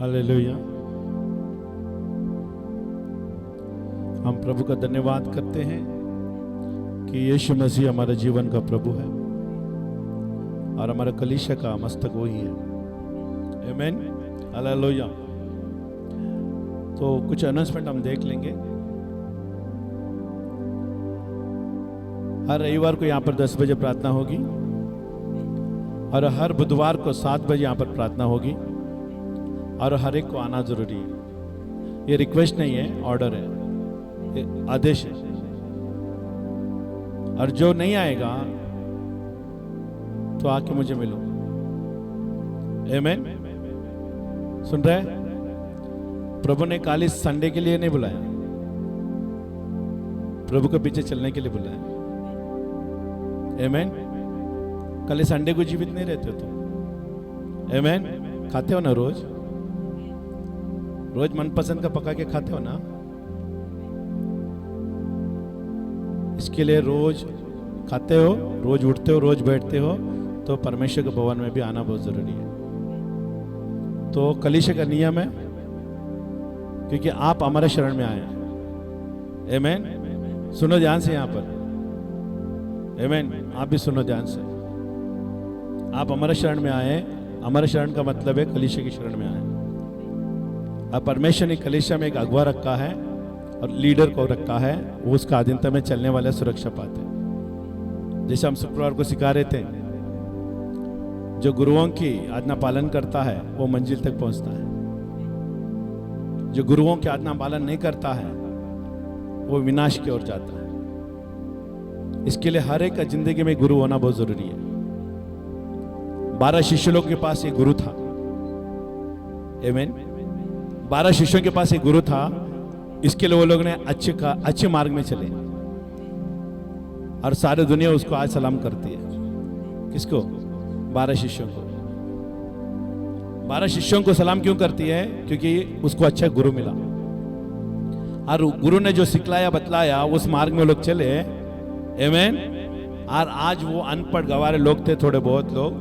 Hallelujah. हम प्रभु का धन्यवाद करते हैं कि यीशु मसीह हमारे जीवन का प्रभु है और हमारे कलीसिया का मस्तक वही है। आमीन, हालेलुया। तो कुछ अनाउंसमेंट हम देख लेंगे। हर रविवार को यहाँ पर 10 बजे प्रार्थना होगी और हर बुधवार को 7 बजे यहाँ पर प्रार्थना होगी और हर एक को आना जरूरी है। ये रिक्वेस्ट नहीं है, ऑर्डर है, ये आदेश है। और जो नहीं आएगा तो आके मुझे मिलो। आमीन, सुन रहे हैं? प्रभु ने खाली संडे के लिए नहीं बुलाया, प्रभु के पीछे चलने के लिए बुलाया। आमीन। कल संडे को जीवित नहीं रहते हो तुम। आमीन। खाते हो ना रोज रोज मनपसंद का पका के खाते हो ना। इसके लिए रोज खाते हो, रोज उठते हो, रोज बैठते हो, तो परमेश्वर के भवन में भी आना बहुत जरूरी है। तो कलीसिया का नियम है, क्योंकि आप हमारे शरण में आए हैं। आमीन। सुनो ध्यान से यहाँ पर। आमीन। आप भी सुनो ध्यान से। आप हमारे शरण में आए। हमारे शरण का मतलब है कलीसिया की शरण में आए। अब परमेश्वर ने कलीसिया में एक अगुवा रखा है और लीडर को रखा है, वो उसका अधीनता में चलने वाले सुरक्षा पाते हैं। जैसे हम शुक्रवार को सिखा रहे थे, जो गुरुओं की आज्ञा पालन करता है वो मंजिल तक पहुंचता है, जो गुरुओं की आज्ञा पालन नहीं करता है वो विनाश की ओर जाता है। इसके लिए हर एक का जिंदगी में गुरु होना बहुत जरूरी है। 12 शिष्य लोगों के पास एक गुरु था। आमीन। 12 शिष्यों के पास एक गुरु था। इसके लिए वो लोग ने अच्छे मार्ग में चले और सारी दुनिया उसको आज सलाम करती है। किसको? 12 शिष्यों को। 12 शिष्यों को सलाम क्यों करती है? क्योंकि उसको अच्छा गुरु मिला और गुरु ने जो सिखलाया बतलाया उस मार्ग में लोग चले। आमीन। और आज वो अनपढ़ गवारे लोग थे, थोड़े बहुत लोग,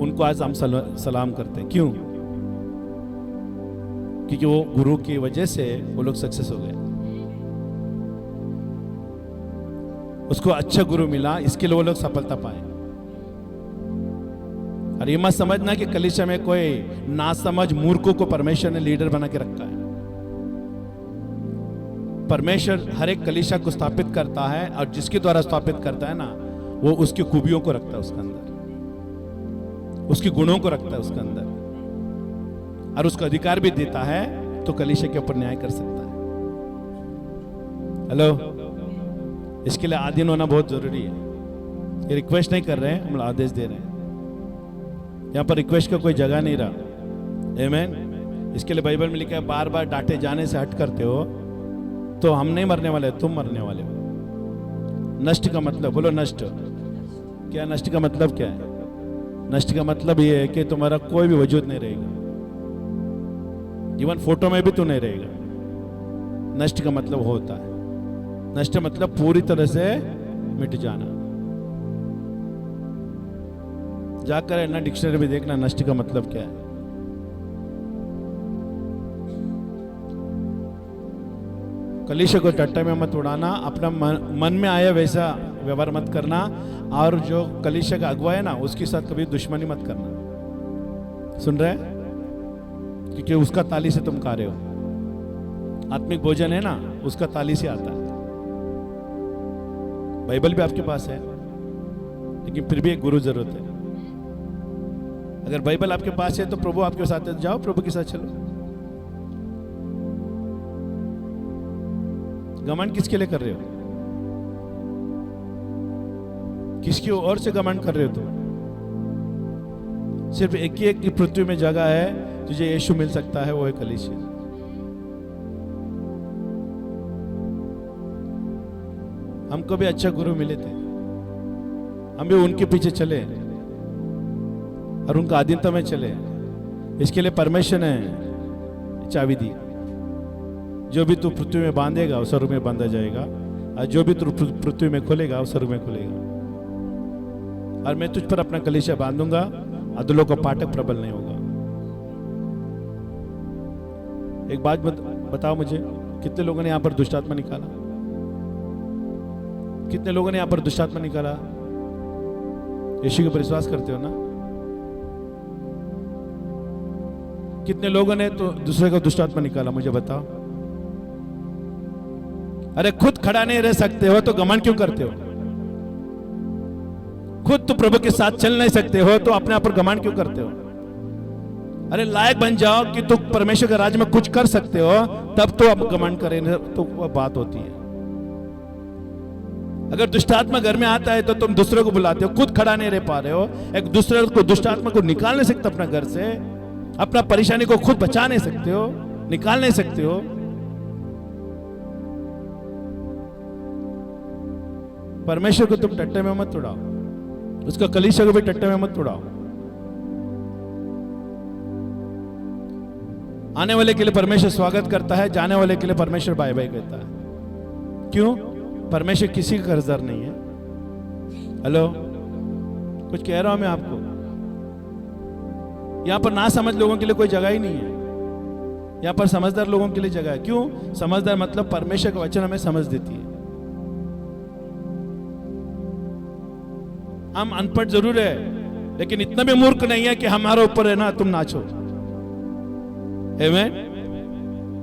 उनको आज हम सलाम करते हैं। क्यों? क्योंकि वो गुरु की वजह से वो लोग सक्सेस हो गए। उसको अच्छा गुरु मिला, इसके लिए वो लोग सफलता पाए। और ये मत समझना कि कलीसिया में कोई नासमझ मूर्खों को परमेश्वर ने लीडर बना के रखा है। परमेश्वर हर एक कलीसिया को स्थापित करता है और जिसके द्वारा स्थापित करता है ना, वो उसकी खूबियों को रखता है उसके अंदर, उसके गुणों को रखता है उसके अंदर, और उसको अधिकार भी देता है तो कलीसिया के ऊपर न्याय कर सकता है। हेलो। इसके लिए आधीन होना बहुत जरूरी है। ये रिक्वेस्ट नहीं कर रहे हैं, हम आदेश दे रहे हैं। यहाँ पर रिक्वेस्ट का कोई जगह नहीं रहा। आमीन। इसके लिए बाइबल में लिखा है, बार बार डांटे जाने से हट करते हो तो हम नहीं मरने वाले, तुम मरने वाले हो। नष्ट का मतलब बोलो, नष्ट क्या? नष्ट का मतलब क्या है? नष्ट का मतलब ये है कि तुम्हारा कोई भी वजूद नहीं रहेगा, इवन फोटो में भी तो नहीं रहेगा। नष्ट का मतलब होता है, नष्ट मतलब पूरी तरह से मिट जाना। जाकर है ना डिक्शनरी में देखना नष्ट का मतलब क्या है। कलीसिया को टट्टा में मत उड़ाना, अपना मन में आया वैसा व्यवहार मत करना, और जो कलीसिया का अगुवा है ना उसके साथ कभी दुश्मनी मत करना। सुन रहे हैं? क्योंकि उसका ताली से तुम खा रहे हो। आत्मिक भोजन है ना, उसका ताली से आता है। बाइबल भी आपके पास है, लेकिन फिर भी एक गुरु जरूरत है। अगर बाइबल आपके पास है तो प्रभु आपके साथ है, जाओ प्रभु के साथ चलो। घमंड किसके लिए कर रहे हो? किसकी ओर से घमंड कर रहे हो तुम? सिर्फ एक ही एक पृथ्वी में जगह है तुझे यीशु मिल सकता है, वो है कलीसिया। हमको भी अच्छा गुरु मिले थे, हम भी उनके पीछे चले और उनका अधीनता में चले। इसके लिए परमेश्वर ने चाबी दी। जो भी तू पृथ्वी में बांधेगा वो स्वर्ग में बांधा जाएगा, और जो भी तू पृथ्वी में खोलेगा वो स्वर्ग में खोलेगा। और मैं तुझ पर अपना कलीसिया बांधूंगा, अधलों का पाटक प्रबल नहीं होगा। एक बात बताओ मुझे, कितने लोगों ने यहां पर दुष्ट आत्मा निकाला? कितने लोगों ने यहां पर दुष्ट आत्मा निकाला? यीशु के पर विश्वास करते हो ना? कितने लोगों ने तो दूसरे को दुष्ट आत्मा निकाला? मुझे बताओ। अरे खुद खड़ा नहीं रह सकते हो तो घमंड क्यों करते हो? खुद तो प्रभु के साथ चल नहीं सकते हो तो अपने आप पर घमंड क्यों करते हो? अरे लायक बन जाओ कि तुम परमेश्वर के राज्य में कुछ कर सकते हो, तब तो अब घमंड करें तो वो बात होती है। अगर दुष्टात्मा घर में आता है तो तुम दूसरे को बुलाते हो, खुद खड़ा नहीं रह पा रहे हो, एक दूसरे को दुष्टात्मा को निकाल नहीं सकते अपना घर से, अपना परेशानी को खुद बचा नहीं सकते हो, निकाल नहीं सकते हो। परमेश्वर को तुम टट्टे में मत उड़ाओ, उसका कलीसिया को भी टट्टे में मत उड़ाओ। आने वाले के लिए परमेश्वर स्वागत करता है, जाने वाले के लिए परमेश्वर बाय बाय कहता है। क्यों? परमेश्वर किसी का कर्जदार नहीं है। हेलो, कुछ कह रहा हूं मैं आपको। यहां पर ना समझ लोगों के लिए कोई जगह ही नहीं है, यहां पर समझदार लोगों के लिए जगह है। क्यों? समझदार मतलब परमेश्वर का वचन हमें समझ देती है। हम अनपढ़ जरूर है, लेकिन इतना भी मूर्ख नहीं है कि हमारे ऊपर है ना तुम नाचो। आमीन।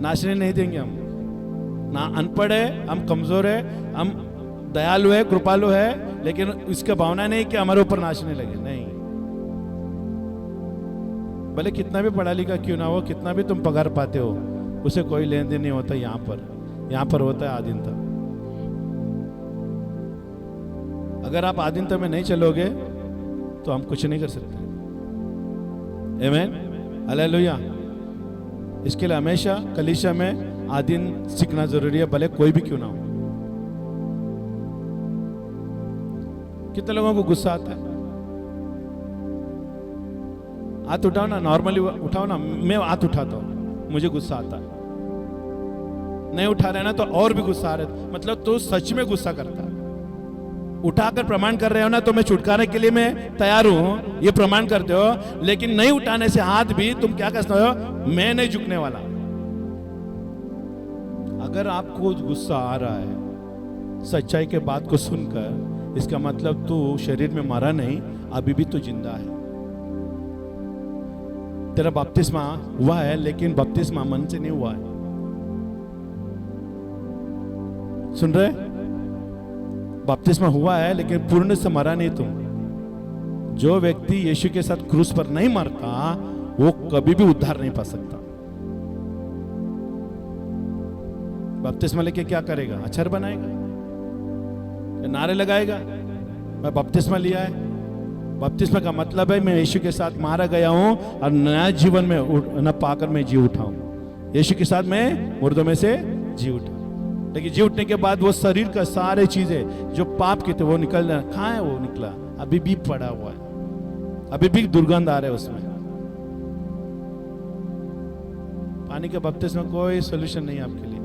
नाचने नहीं देंगे हम। ना अनपढ़ है, हम कमजोर है, हम दयालु है, कृपालु है, लेकिन इसका भावना नहीं कि हमारे ऊपर नाचने लगे। नहीं, भले कितना भी पढ़ा लिखा क्यों ना हो, कितना भी तुम पगार पाते हो, उसे कोई लेन देन नहीं होता। यहां पर होता है आधीनता। अगर आप आधीनता में नहीं चलोगे तो हम कुछ नहीं कर सकते। आमीन, हालेलुया। इसके लिए हमेशा कलीसिया में आधीन सीखना जरूरी है, भले कोई भी क्यों ना हो। कितने लोगों को गुस्सा आता है? हाथ उठाओ ना, नॉर्मली उठाओ ना। मैं हाथ उठाता हूं, मुझे गुस्सा आता है। नहीं उठा रहे ना तो और भी गुस्सा आ रहा है, मतलब तो सच में गुस्सा करता है। उठाकर प्रमाण कर रहे हो ना, तो मैं छुटकारे के लिए मैं तैयार हूं, ये प्रमाण करते हो। लेकिन नहीं उठाने से हाथ भी तुम क्या कहते हो? मैं नहीं झुकने वाला। अगर आपको गुस्सा आ रहा है सच्चाई के बात को सुनकर, इसका मतलब तू शरीर में मरा नहीं, अभी भी तो जिंदा है। तेरा बपतिस्मा हुआ है, लेकिन बपतिस्मा मन से नहीं हुआ है। सुन रहे? बपतिस्मा हुआ है, लेकिन पूर्ण से मरा नहीं तुम। जो व्यक्ति यीशु के साथ क्रूस पर नहीं मरता, वो कभी भी उद्धार नहीं पा सकता। बपतिस्मा लेके क्या करेगा? अक्षर बनाएगा, नारे लगाएगा, मैं बपतिस्मा लिया है। बपतिस्मा का मतलब है मैं यीशु के साथ मारा गया हूं और नया जीवन में न पाकर मैं जी उठा हूं। यीशु के साथ मैं मुर्दों में से जी उठा। लेकिन जी उठने के बाद वो शरीर का सारे चीजें जो पाप की थे वो निकल जाए। कहां है वो निकला? अभी भी पड़ा हुआ है, अभी भी दुर्गंध आ रहा है उसमें। पानी के बपतिस्मा में कोई सोल्यूशन नहीं है आपके लिए।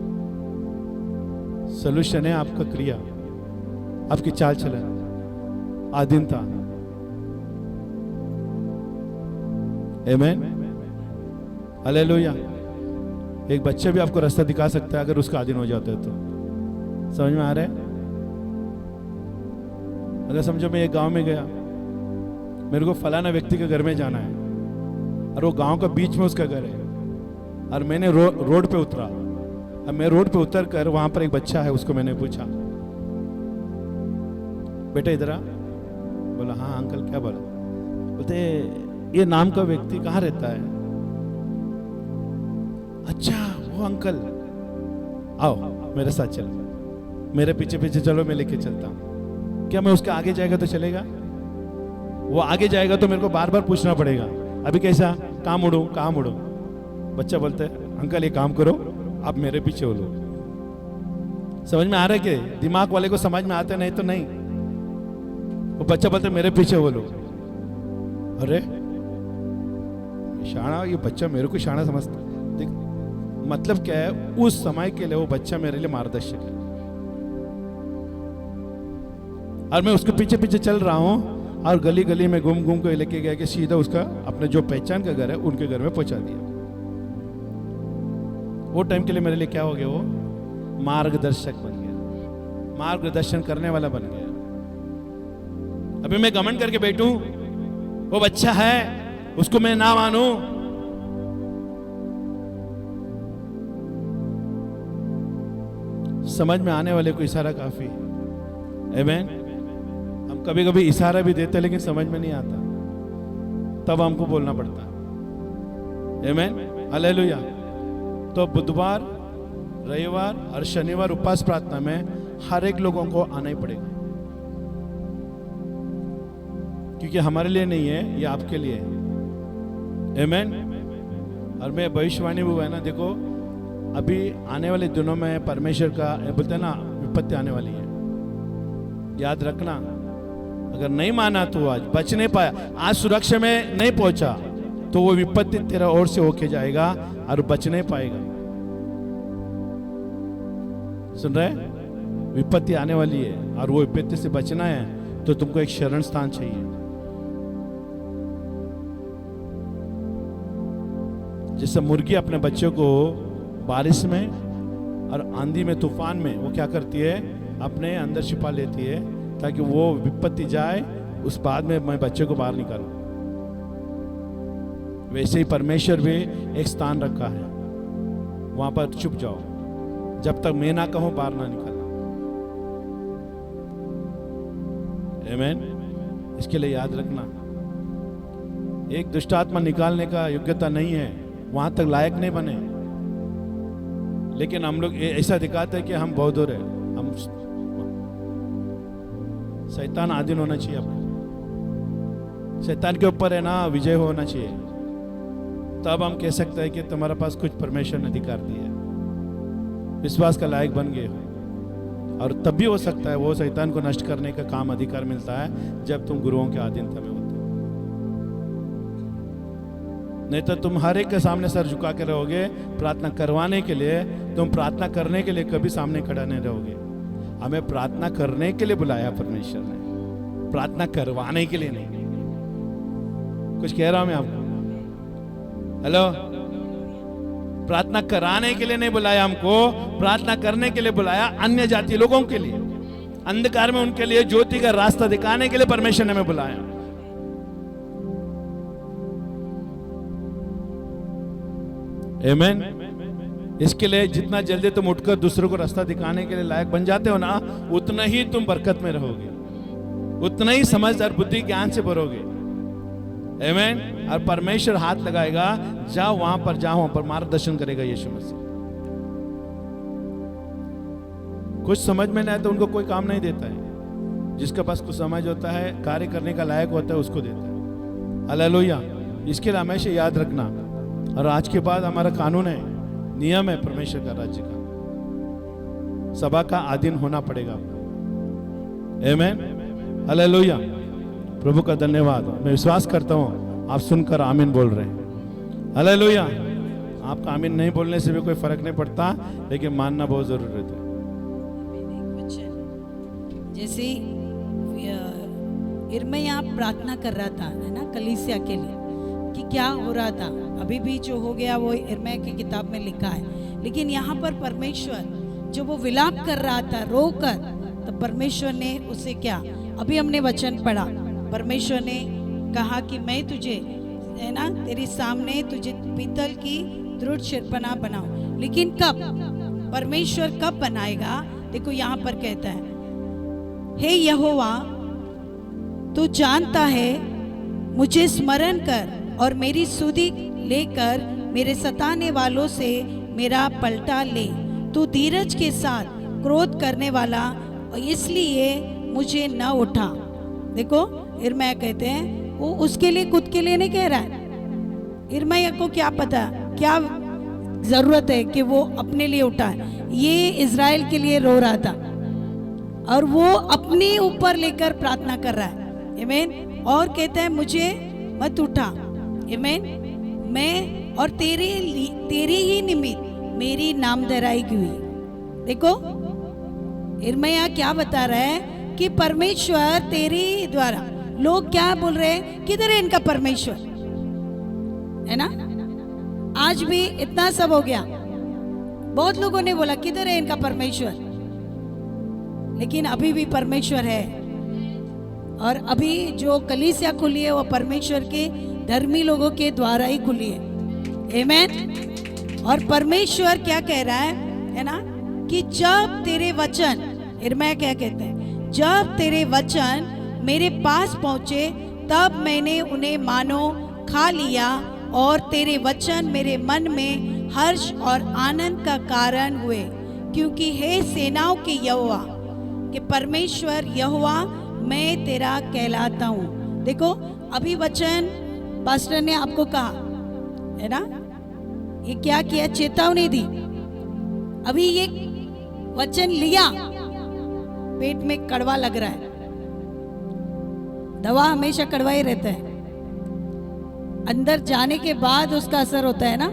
सोल्यूशन है आपका क्रिया, आपकी चाल चलन, आधीनता। आमीन, हालेलुया। एक बच्चा भी आपको रास्ता दिखा सकता है अगर उसका अधीन हो जाता है तो। समझ में आ रहा है? अगर समझो मैं एक गांव में गया, मेरे को फलाना व्यक्ति के घर में जाना है और वो गांव का बीच में उसका घर है, और मैंने रोड पे उतरा। अब मैं रोड पे उतर कर वहां पर एक बच्चा है, उसको मैंने पूछा, बेटा इधर आ। बोला हाँ अंकल। क्या बोला? बोलते ये नाम का व्यक्ति कहाँ रहता है? अच्छा वो अंकल, आओ मेरे साथ चलो, मेरे पीछे पीछे चलो, मैं लेके चलता हूं। क्या मैं उसके आगे जाएगा तो चलेगा? वो आगे जाएगा तो मेरे को बार बार पूछना पड़ेगा, अभी कैसा, कहाँ मुड़ूं, कहाँ मुड़ूं? बच्चा बोलता है अंकल एक काम करो, आप मेरे पीछे हो लो। समझ में आ रहा है कि दिमाग वाले को समझ में आता नहीं तो नहीं। वो बच्चा बोलता है मेरे पीछे हो लो। अरे शाना, ये बच्चा मेरे को शाना समझता। देख मतलब क्या है, उस समय के लिए वो बच्चा मेरे लिए मार्गदर्शक है, और मैं उसके पीछे पीछे चल रहा हूं, और गली गली में घूम घूम के लेके गया कि सीधा उसका अपने जो पहचान का घर है उनके घर में पहुंचा दिया। वो टाइम के लिए मेरे लिए क्या हो गया, वो मार्गदर्शक बन गया, मार्गदर्शन करने वाला बन गया। अभी मैं घमंड करके बैठूं वो बच्चा है उसको मैं ना मानूं, समझ में आने वाले को इशारा काफी है। आमीन। हम कभी कभी इशारा भी देते लेकिन समझ में नहीं आता, तब हमको बोलना पड़ता है। आमीन, हालेलुया। तो बुधवार, रविवार और शनिवार उपवास प्रार्थना में हर एक लोगों को आना ही पड़ेगा, क्योंकि हमारे लिए नहीं है, ये आपके लिए है। आमीन। और मैं भविष्यवाणी भी हुआ है ना, देखो अभी आने वाले दिनों में परमेश्वर का बोलते हैं ना विपत्ति आने वाली है, याद रखना। अगर नहीं माना तो आज बच नहीं पाया, आज सुरक्षा में नहीं पहुंचा तो वो विपत्ति तेरा ओर से होके जाएगा और बच नहीं पाएगा। सुन रहे, विपत्ति आने वाली है और वो विपत्ति से बचना है तो तुमको एक शरण स्थान चाहिए। जैसे मुर्गी अपने बच्चों को बारिश में और आंधी में, तूफान में वो क्या करती है, अपने अंदर छिपा लेती है ताकि वो विपत्ति जाए उस बाद में मैं बच्चे को बाहर निकालूं। वैसे ही परमेश्वर भी एक स्थान रखा है, वहां पर चुप जाओ, जब तक मैं ना कहूं बाहर ना निकलना। आमीन। इसके लिए याद रखना, एक दुष्ट आत्मा निकालने का योग्यता नहीं है, वहां तक लायक नहीं बने। लेकिन हम लोग ऐसा दिखाते हैं कि हम बहुत दूर है, हम शैतान आधीन होना चाहिए आपको, शैतान के ऊपर है ना विजय होना चाहिए, तब हम कह सकते हैं कि तुम्हारे पास कुछ परमेश्वर ने अधिकार दिया है, विश्वास का लायक बन गए हो। और तब भी हो सकता है वो शैतान को नष्ट करने का काम अधिकार मिलता है जब तुम गुरुओं के अधीनता में होते हो। नहीं तो तुम हर एक के सामने सर झुका के रहोगे प्रार्थना करवाने के लिए, तुम प्रार्थना करने के लिए कभी सामने खड़ा नहीं रहोगे। हमें प्रार्थना करने के लिए बुलाया परमेश्वर ने, प्रार्थना करवाने के लिए नहीं। कुछ कह रहा हूं मैं आपको, हेलो, प्रार्थना कराने के लिए नहीं बुलाया हमको, प्रार्थना करने के लिए बुलाया, अन्य जाति लोगों के लिए, अंधकार में उनके लिए ज्योति का रास्ता दिखाने के लिए परमेश्वर ने हमें बुलाया। आमीन। इसके लिए जितना जल्दी तुम उठकर दूसरों को रास्ता दिखाने के लिए लायक बन जाते हो ना, उतना ही तुम बरकत में रहोगे, उतना ही समझ और बुद्धि ज्ञान से भरोगे। आमीन। और परमेश्वर हाथ लगाएगा, जाओ वहां पर, जाओ वहां पर, मार्गदर्शन करेगा यीशु मसीह। कुछ समझ में नहीं आया तो उनको कोई काम नहीं देता है, जिसके पास कुछ समझ होता है, कार्य करने का लायक होता है, उसको देता है। हालेलुया। इसके लिए हमेशा याद रखना। और आज के बाद हमारा कानून है, नियम है परमेश्वर का राज्य का, सभा का अधीन होना पड़ेगा। आमीन, हालेलुया। प्रभु का धन्यवाद। मैं विश्वास करता हूं आप सुनकर आमीन बोल रहे हैं। हालेलुया। आपका आमीन नहीं बोलने से भी कोई फर्क नहीं पड़ता, लेकिन मानना बहुत जरूरी है। जैसे यिर्मयाह प्रार्थना कर रहा था, है ना, कलीसिया के लिए कि क्या हो रहा था, अभी भी जो हो गया वो यिर्मयाह की किताब में लिखा है। लेकिन यहाँ पर परमेश्वर जो वो विलाप कर रहा था रोकर, तो परमेश्वर ने उसे क्या, अभी हमने वचन पढ़ा, परमेश्वर ने कहा कि मैं तुझे, है ना, तेरे सामने तुझे पीतल की दृढ़ शूरपणखा बनाऊं। लेकिन कब, परमेश्वर कब बनाएगा? देखो यहाँ पर कहता है, हे यहोवा तू जानता है, मुझे स्मरण कर और मेरी सुधि लेकर मेरे सताने वालों से मेरा पलटा ले। तू धीरज के साथ क्रोध करने वाला, और इसलिए मुझे न उठा। देखो यिर्मयाह कहते हैं, वो उसके लिए, खुद के लिए नहीं कह रहा है। यिर्मयाह को क्या पता, क्या जरूरत है कि वो अपने लिए उठा है। ये इज़राइल के लिए रो रहा था और वो अपने ऊपर लेकर प्रार्थना कर रहा है। आमीन। और कहते हैं मुझे मत उठा। आमीन। मैं और तेरी ही निमित्त मेरी नामधराई हुई। देखो यिर्मयाह क्या बता रहा है कि परमेश्वर तेरी द्वारा, लोग क्या बोल रहे हैं, किधर है इनका परमेश्वर, है ना। आज भी इतना सब हो गया, बहुत लोगों ने बोला किधर है इनका परमेश्वर, लेकिन अभी भी परमेश्वर है। और अभी जो कलीसिया खुली है वो परमेश्वर के धर्मी लोगों के द्वारा ही खुली है। आमेन। और परमेश्वर क्या कह रहा है ना, कि जब तेरे वचन, यिर्मयाह क्या कहते हैं, जब तेरे वचन मेरे पास पहुंचे तब मैंने उन्हें मानो खा लिया और तेरे वचन मेरे मन में हर्ष और आनंद का कारण हुए, क्योंकि हे सेनाओं के यहोवा, कि परमेश्वर यहोवा मैं तेरा कहलाता हूँ। देखो अभी वचन पास्टर ने आपको कहा है ना, ये क्या किया, चेतावनी दी। अभी ये वचन लिया, पेट में कड़वा लग रहा है, दवा हमेशा कड़वा ही रहता है, अंदर जाने के बाद उसका असर होता है ना।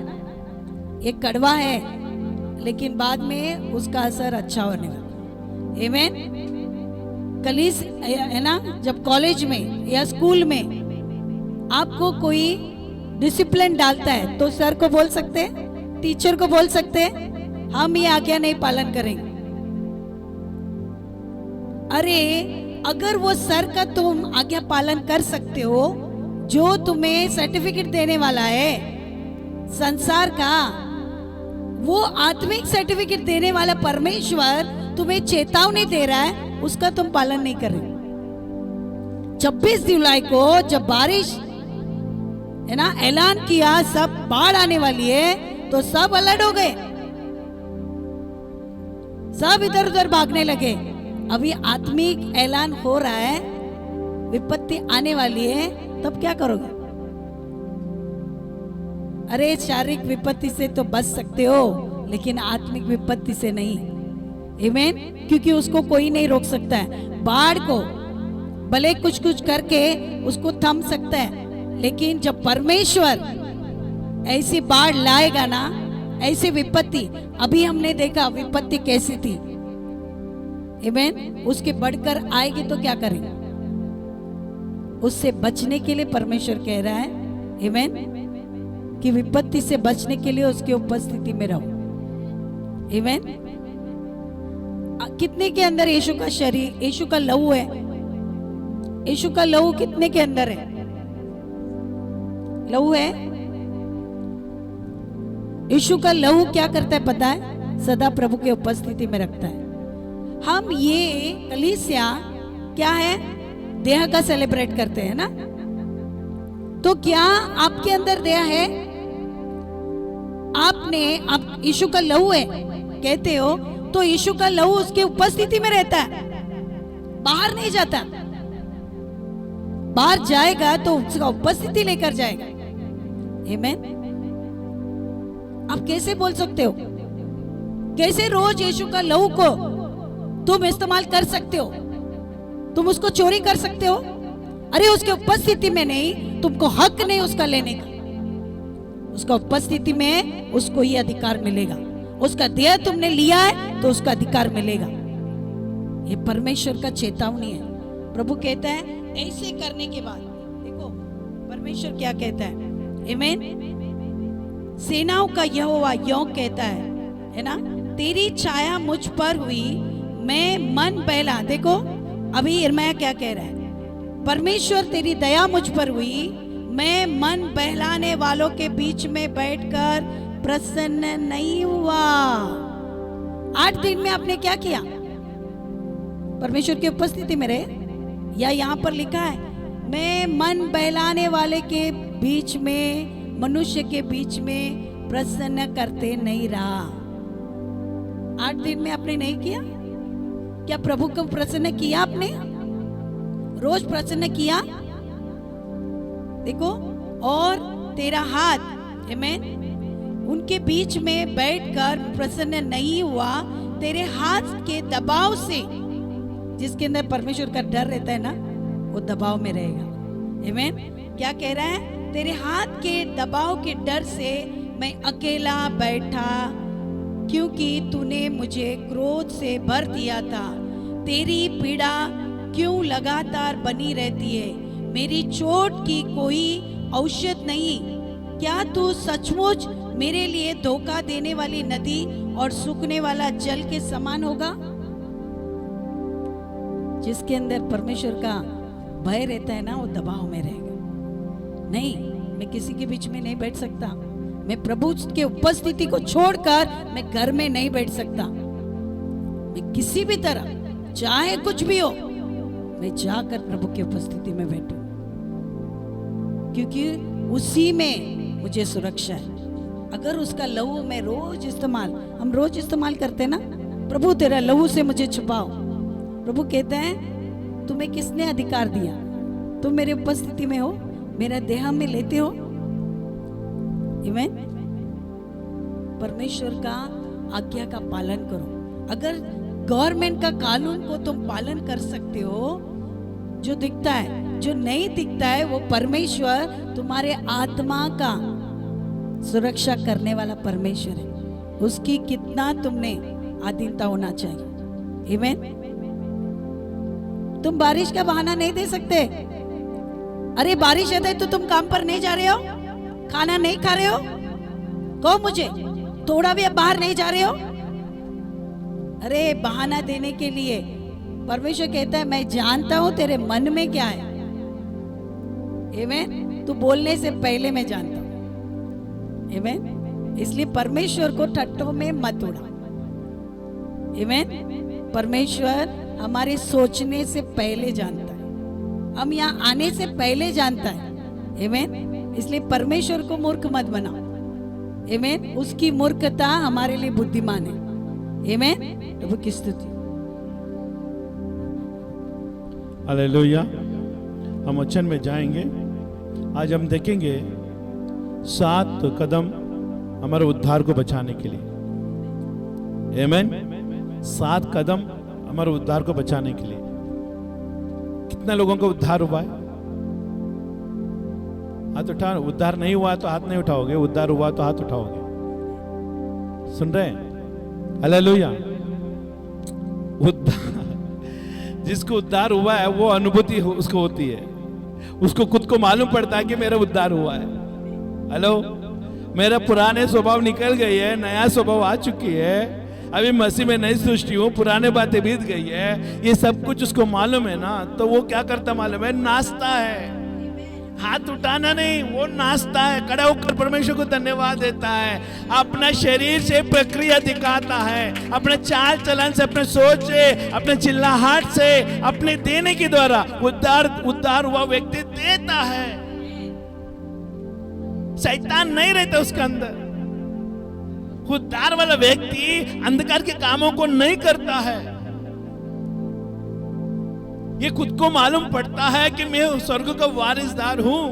ये कड़वा है लेकिन बाद में उसका असर अच्छा होने लगा। आमीन। कलीस है ना, जब कॉलेज में या स्कूल में आपको कोई डिसिप्लिन डालता है तो सर को बोल सकते हैं, टीचर को बोल सकते हैं, हम ये आज्ञा नहीं पालन करेंगे। अरे अगर वो सर का तुम आज्ञा पालन कर सकते हो, जो तुम्हें सर्टिफिकेट देने वाला है संसार का, वो आत्मिक सर्टिफिकेट देने वाला परमेश्वर तुम्हें चेतावनी दे रहा है, उसका तुम पालन नहीं कर रहे। 26 जुलाई को जब बारिश है ना, ऐलान किया सब बाढ़ आने वाली है, तो सब अलर्ट हो गए, सब इधर उधर भागने लगे। अभी आत्मिक ऐलान हो रहा है, विपत्ति आने वाली है, तब क्या करोगे? अरे शारीरिक विपत्ति से तो बच सकते हो, लेकिन आत्मिक विपत्ति से नहीं। आमीन। क्योंकि उसको कोई नहीं रोक सकता है। बाढ़ को भले कुछ कुछ करके उसको थम सकता है, लेकिन जब परमेश्वर ऐसी बाढ़ लाएगा ना, ऐसी विपत्ति, अभी हमने देखा विपत्ति कैसी थी, आमीन, उसके बढ़कर आएगी तो क्या करेंगे? उससे बचने के लिए परमेश्वर कह रहा है, आमीन, कि विपत्ति से बचने के लिए उसकी उपस्थिति में रहो। आमीन। कितने के अंदर यीशु का शरीर, यीशु का लहू है? यीशु का लहू कितने के अंदर है? लहू है। यीशु का लहू क्या करता है पता है? सदा प्रभु के उपस्थिति में रखता है। हम ये कलीसिया क्या है, देह का सेलिब्रेट करते हैं ना, तो क्या आपके अंदर देह है? आपने आप यीशु का लहू है कहते हो, तो यीशु का लहू उसके उपस्थिति में रहता है, बाहर नहीं जाता। बाहर जाएगा तो उसका उपस्थिति लेकर जाएगा। आमीन। आप कैसे बोल सकते हो? कैसे रोज यीशु का लहू को तुम इस्तेमाल कर सकते हो? तुम उसको चोरी कर सकते हो? अरे उसके उपस्थिति में नहीं, तुमको हक नहीं उसका लेने का। उसका उपस्थिति में उसको ये अधिकार मिलेगा। उसका देह तुमने लिया है तो उसका अधिकार मिलेगा। ये परमेश्वर का चेतावनी है। प्रभु कहता है ऐसे करने के बाद देखो परमेश्वर क्या कहता है। आमीन। सेनाओं का यहोवा यों कहता है ना, तेरी छाया मुझ पर हुई, मैं मन बहला। देखो अभी यिर्मयाह क्या कह रहा है, परमेश्वर तेरी दया मुझ पर हुई, मैं मन बहलाने वालों के बीच में बैठकर प्रसन्न नहीं हुआ। 8 दिन में आपने क्या किया? परमेश्वर की उपस्थिति में रहे। या यहाँ पर लिखा है, मैं मन बहलाने वाले के बीच में, मनुष्य के बीच में प्रसन्न करते नहीं रहा। 8 दिन में आपने नहीं किया? क्या प्रभु को प्रसन्न किया आपने? रोज प्रसन्न किया? देखो, और तेरा हाथ, आमीन, उनके बीच में बैठकर प्रसन्न नहीं हुआ। तेरे हाथ के दबाव से, जिसके अंदर परमेश्वर का डर रहता है ना, वो दबाव में रहेगा। आमीन। क्या कह रहा है? तेरे हाथ के दबाव के डर से मैं अकेला बैठा, क्योंकि तूने मुझे क्रोध से भर दिया था। तेरी पीड़ा क्यों लगातार बनी रहती है? मेरी चोट की कोई औषध नहीं। क्या तू सचमुच मेरे लिए धोखा देने वाली नदी और सूखने वाला जल के समान होगा। जिसके अंदर परमेश्वर का भय रहता है ना, वो दबाव में रहेगा। नहीं, मैं किसी के बीच में नहीं बैठ सकता, मैं प्रभु के उपस्थिति को छोड़कर मैं घर में नहीं बैठ सकता। मैं किसी भी तरह, चाहे कुछ भी हो, मैं जाकर प्रभु की उपस्थिति में बैठूं, क्योंकि उसी में मुझे सुरक्षा है। अगर उसका लहू मैं रोज हम रोज इस्तेमाल करते हैं ना, प्रभु तेरा लहू से मुझे छुपाओ। प्रभु कहते हैं तुम्हें किसने अधिकार दिया, तुम मेरे उपस्थिति में हो, मेरा देह में लेते हो। आमीन। परमेश्वर का आज्ञा का पालन करो। अगर गवर्नमेंट का कानून को तुम पालन कर सकते हो, जो दिखता है, जो नहीं दिखता है, वो परमेश्वर तुम्हारे आत्मा का सुरक्षा करने वाला परमेश्वर है। उसकी कितना तुमने अधीनता होना चाहिए। आमीन। तुम बारिश का बहाना नहीं दे सकते। अरे बारिश है तो तुम काम पर नहीं जा रहे हो, खाना नहीं खा रहे हो, कहो मुझे, थोड़ा भी बाहर नहीं जा रहे हो। अरे बहाना देने के लिए परमेश्वर कहता है मैं जानता हूं तेरे मन में क्या है। आमीन। तू बोलने से पहले मैं जानता हूं। आमीन। इसलिए परमेश्वर को ठट्टों में मत उड़ा। आमीन। परमेश्वर हमारे सोचने से पहले जानता है, हम यहाँ आने से पहले जानता है। आमीन। इसलिए परमेश्वर को मूर्ख मत बनाओ। आमीन। उसकी मूर्खता हमारे लिए बुद्धिमान है। आमीन। प्रभु की स्तुति। हालेलुया। हम वचन में जाएंगे। आज हम देखेंगे 7 कदम हमारे उद्धार को बचाने के लिए। आमीन। 7 कदम हमारे उद्धार को बचाने के लिए। कितने लोगों का उद्धार हुआ है? हाथ उठा। उद्धार नहीं हुआ तो हाथ नहीं उठाओगे, उद्धार हुआ तो हाथ उठाओगे। सुन रहे हैं? हालेलुया। उद्धार, जिसको उद्धार हुआ है वो अनुभूति उसको होती है, उसको खुद को मालूम पड़ता है कि मेरा उद्धार हुआ है। हेलो, मेरा पुराने स्वभाव निकल गई है, नया स्वभाव आ चुकी है, अभी मसीह में नई सृष्टि हूं, पुराने बातें बीत गई है, ये सब कुछ उसको मालूम है ना। तो वो क्या करता मालूम है? नाचता है। हाथ उठाना नहीं, वो नाचता है, खड़ा होकर परमेश्वर को धन्यवाद देता है, अपना शरीर से प्रक्रिया दिखाता है, अपने चाल चलन से, अपने सोच से, अपने चिल्लाहट से, अपने देने के द्वारा उद्धार हुआ व्यक्ति देता है। शैतान नहीं रहता उसके अंदर। उद्धार वाला व्यक्ति अंधकार के कामों को नहीं करता है। ये खुद को मालूम पड़ता है कि मैं स्वर्ग का वारिसदार हूं,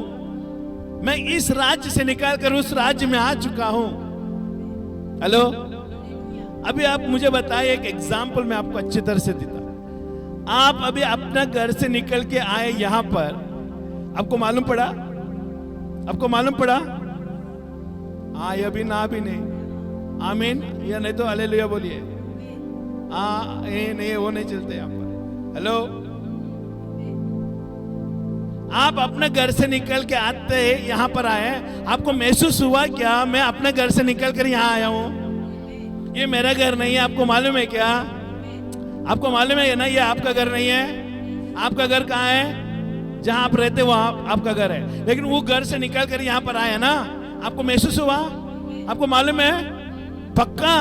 मैं इस राज्य से निकलकर उस राज्य में आ चुका हूं। हेलो, अभी आप मुझे बताइए, एक एग्जाम्पल मैं आपको अच्छी तरह से देता। आप अभी अपना घर से निकल के आए यहां पर, आपको मालूम पड़ा? आपको मालूम पड़ा? हाँ या भी ना भी नहीं। आमीन या नहीं तो हालेलुया बोलिए। हाँ ये नहीं, वो नहीं चलते यहाँ पर। हेलो, आप अपने घर से निकल के आते यहाँ पर आए, आपको महसूस हुआ क्या मैं अपने घर से निकल कर यहाँ आया हूँ? ये मेरा घर नहीं है, आपको मालूम है क्या? आपको मालूम है ना, ये आपका घर नहीं है। आपका घर कहाँ है? जहाँ आप रहते वहाँ आपका घर है, लेकिन वो घर से निकल कर यहाँ पर आया ना, आपको महसूस हुआ? आपको मालूम है? पक्का?